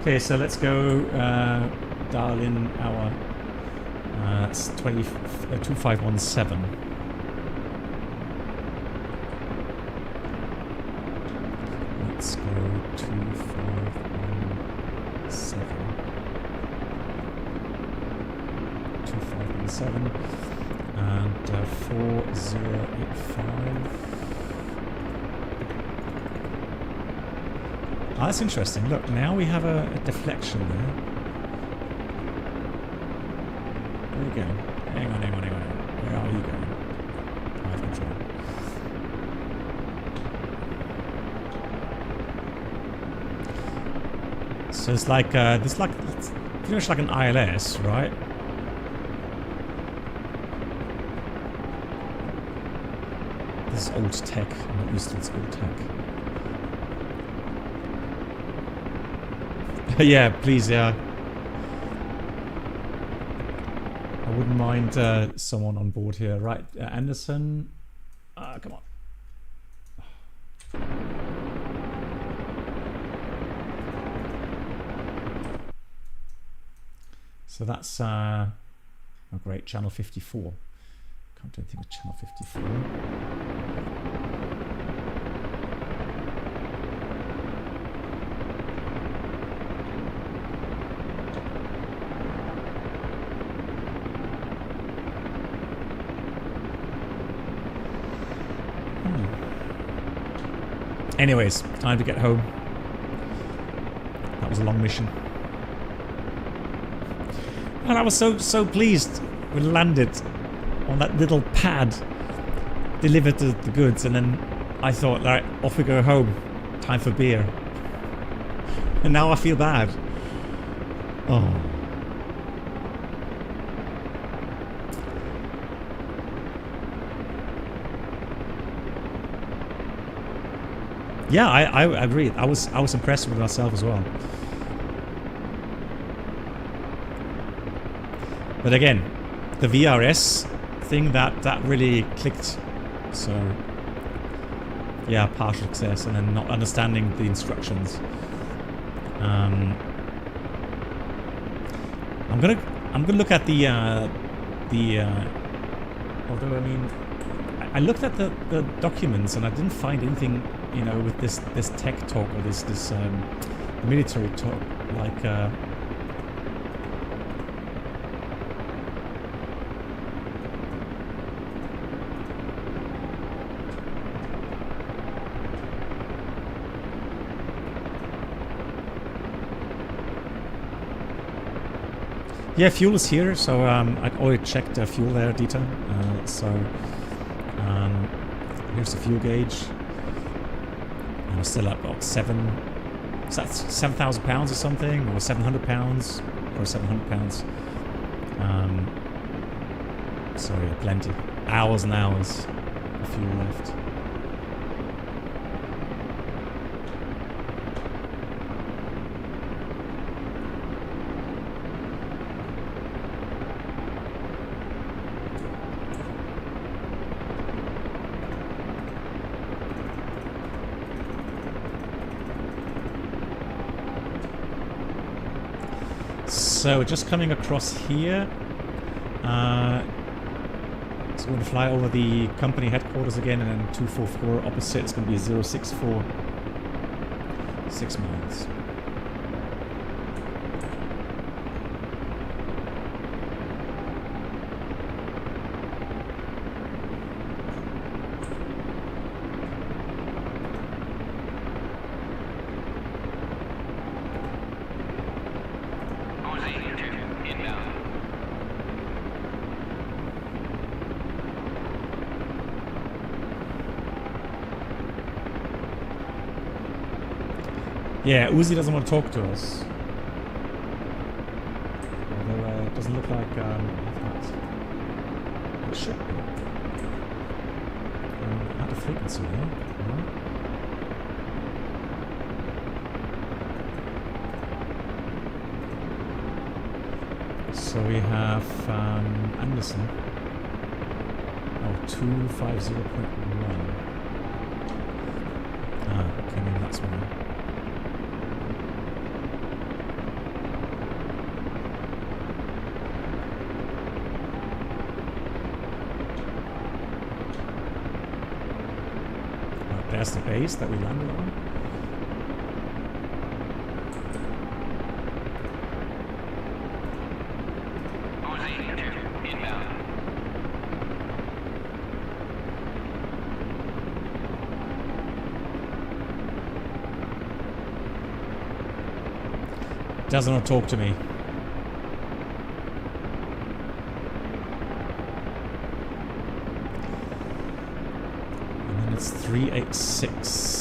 Okay, so let's go dial in our it's 2517. let's go 2517. 2517 and 4085. Ah, that's interesting. Look, now we have a deflection there. Where are you going? Hang on. Where are you going? Drive control. So it's like it's pretty much like an ILS, right? This is old tech. I'm not used to this old tech. Yeah, please, yeah. I wouldn't mind someone on board here. Right, Anderson. Come on. So that's, oh great, channel 54. Can't do anything with channel 54. Anyways, time to get home. That was a long mission. And I was so pleased we landed on that little pad, delivered the goods, and then I thought, right, off we go home. Time for beer. And now I feel bad. Oh. Yeah, I agree. I was impressed with myself as well. But again, the VRS thing that really clicked. So yeah, partial success, and then not understanding the instructions. I'm gonna look at the although I mean I looked at the documents and I didn't find anything, you know, with this tech talk or this military talk like yeah, fuel is here, so I already checked the fuel there data. Here's the fuel gauge. And we're still at about 7,000 pounds or something, or 700 pounds, or 700 pounds. So yeah, plenty. Hours and hours of fuel left. So just coming across here, so we're going to fly over the company headquarters again, and then 244 opposite. It's going to be 064, 6 miles. Yeah, Uzi doesn't want to talk to us. Although it doesn't look like it should be. At the frequency there. Right. So we have Anderson. Oh, 250.1. Ah, okay, maybe that's why. There's the base that we landed on. Doesn't want to talk to me. And then it's 386.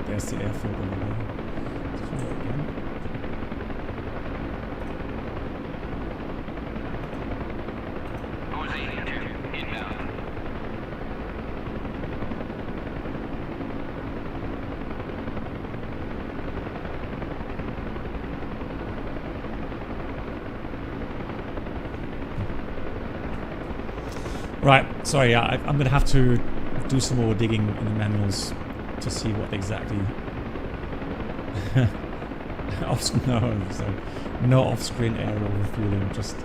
There's the airfield over there. Let's try it again. inbound. Right, sorry, yeah, I'm gonna have to do some more digging in the manuals to see what exactly. No off-screen air refueling, just.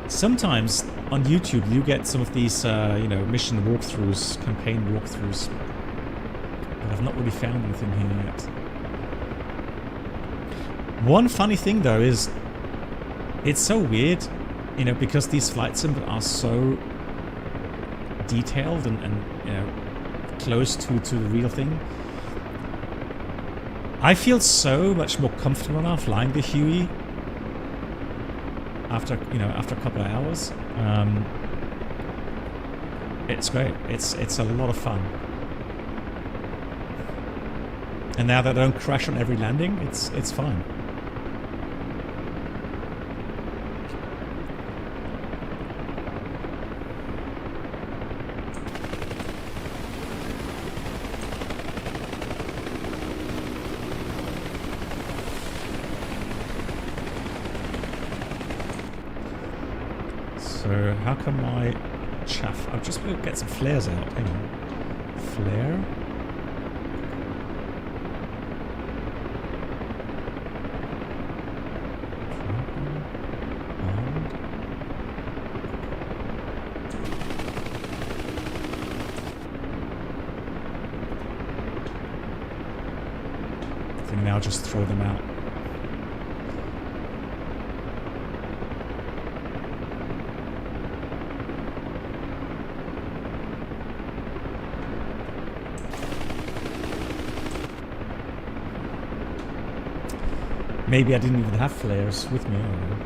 Sometimes on YouTube you get some of these, mission walkthroughs, campaign walkthroughs, but I've not really found anything here yet. One funny thing though is, it's so weird, because these flight sims are so detailed and close to the real thing. I feel so much more comfortable now flying the Huey after a couple of hours. It's great. It's a lot of fun. And now that I don't crash on every landing, it's fine. So how come my chaff? I'll just get some flares out. Hang on. Flare. I think now just throw them out. Maybe I didn't even have flares with me. I don't know.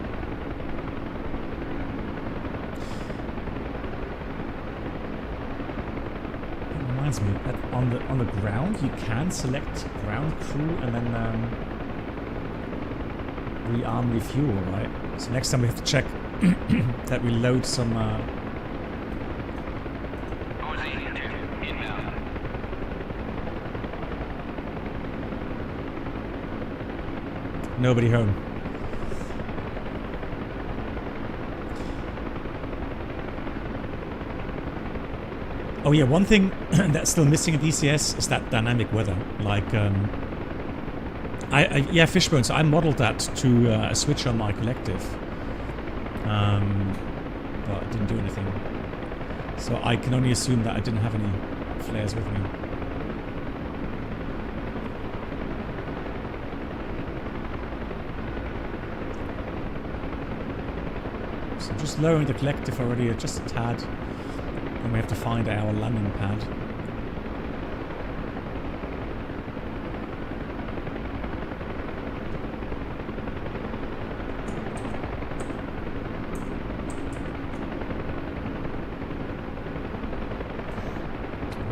It reminds me that on the ground you can select ground crew and then rearm refuel, right? So next time we have to check that we load some. Nobody home. Oh yeah, one thing that's still missing in DCS is that dynamic weather. Like, Fishbone. So I modeled that to a switch on my collective, but it didn't do anything. So I can only assume that I didn't have any flares with me. Just lowering the collective already, just a tad, and we have to find our landing pad.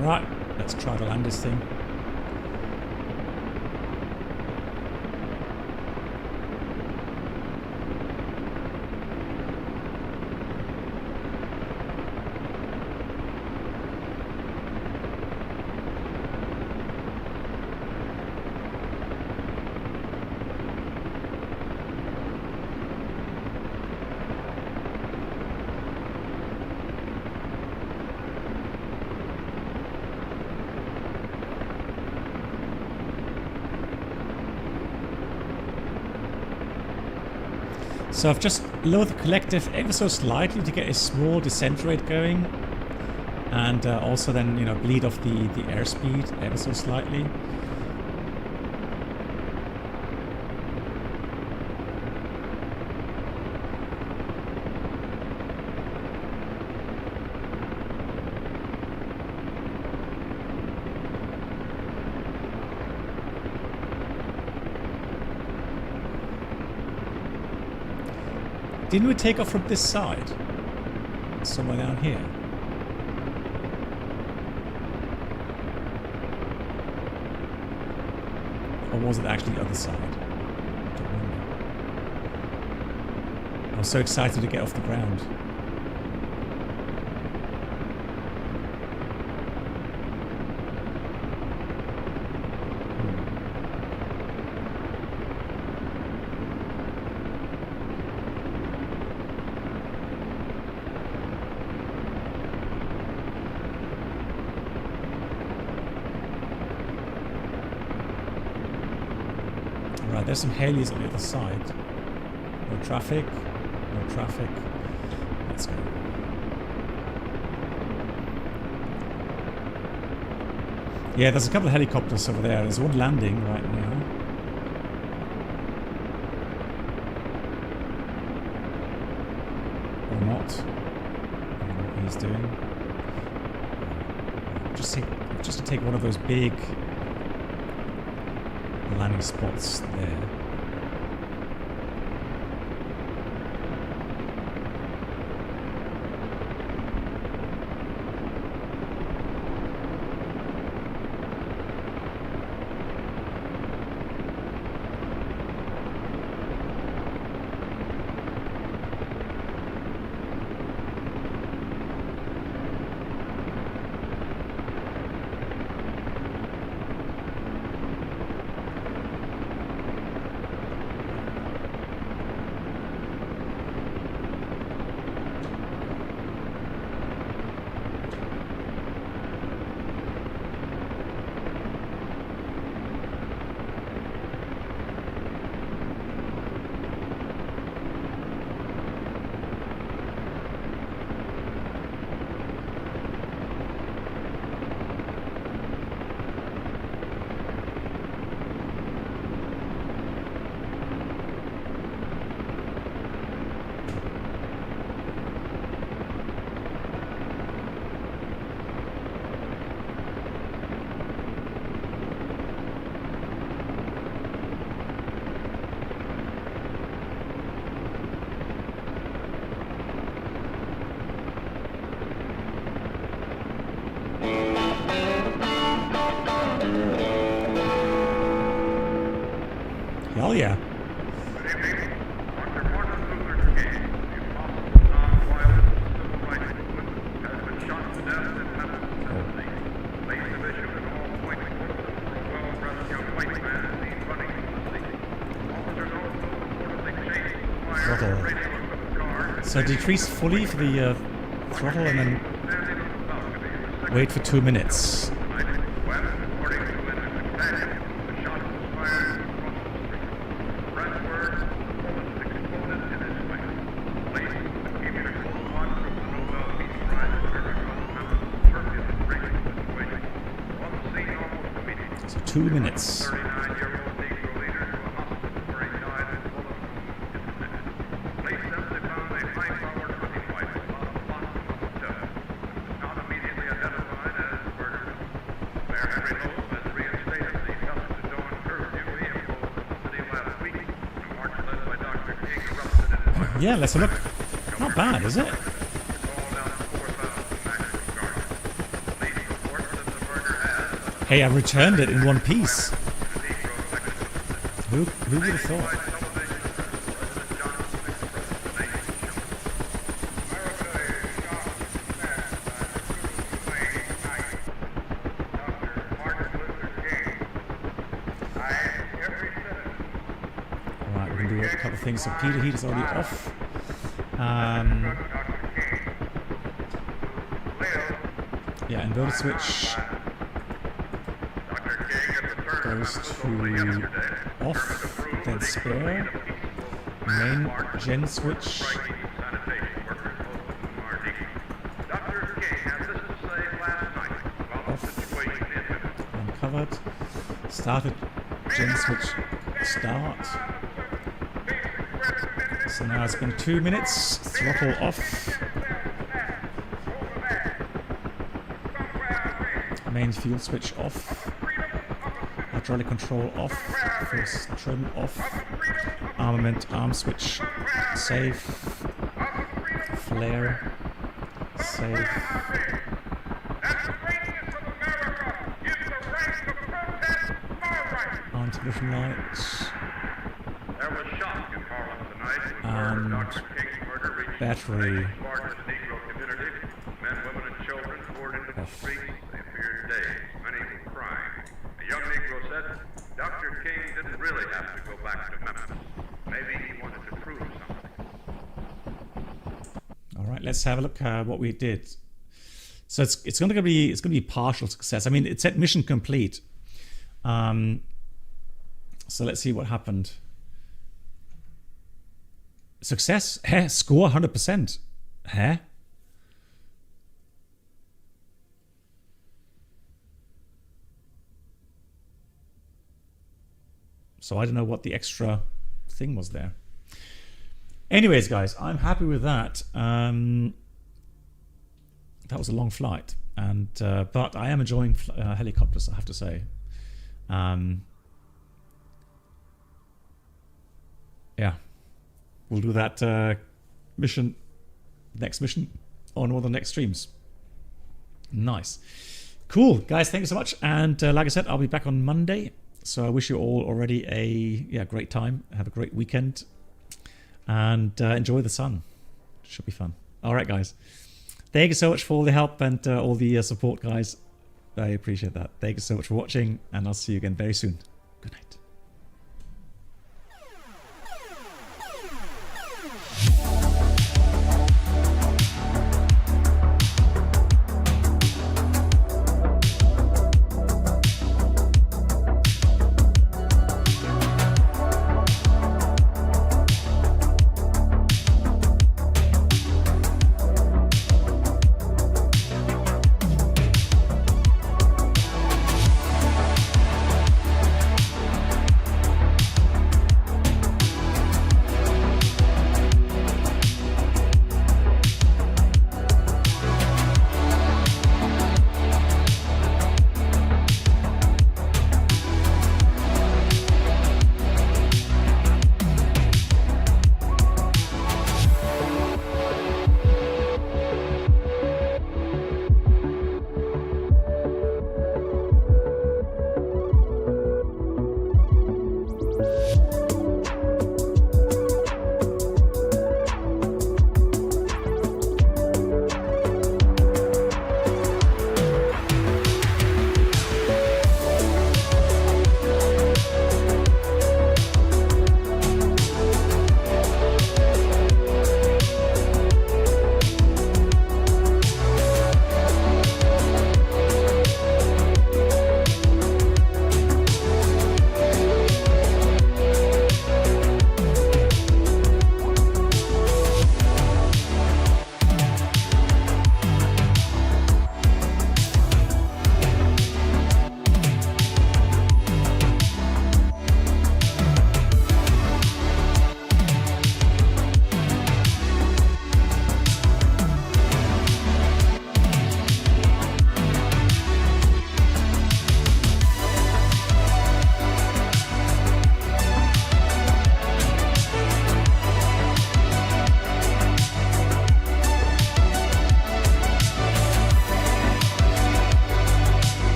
Alright, let's try to land this thing. So I've just lowered the collective ever so slightly to get a small descent rate going, and also then, you know, bleed off the airspeed ever so slightly. Didn't we take off from this side? Somewhere down here. Or was it actually the other side? I don't remember. I was so excited to get off the ground. Right, there's some Haleys on the other side. No traffic. No traffic. Let's go. Yeah, there's a couple of helicopters over there. There's one landing right now. Or not. I don't know what he's doing. Just to take one of those big landing spots there. Hell yeah. Throttle. So decrease fully for the throttle and then wait for 2 minutes. So 2 minutes. Yeah, let's look. Not bad, is it? Hey, I returned it in one piece. Who would have thought? Alright, we're going to do a couple of things. So Peter heat is already off. Yeah, inverter switch goes to off, then spare. Main gen switch. Uncovered. Started gen switch start. So now it's been 2 minutes. Throttle off. Main fuel switch off. Hydraulic control off. First trim off. Armament arm switch safe. Flare safe. Anti-collision lights. And battery off. Dr. King didn't really have to go back to Memphis. Maybe he wanted to prove something. All right, let's have a look what we did. So it's going to be partial success. I mean, it said mission complete. So let's see what happened. Success, score 100%. So I don't know what the extra thing was there. Anyways, guys, I'm happy with that. That was a long flight, and but I am enjoying helicopters, I have to say. Yeah, we'll do that next mission on one of the next streams. Nice. Cool, guys, thank you so much. And like I said, I'll be back on Monday. So I wish you all already a great time. Have a great weekend. And enjoy the sun. Should be fun. All right, guys. Thank you so much for all the help and all the support, guys. I appreciate that. Thank you so much for watching. And I'll see you again very soon. Good night.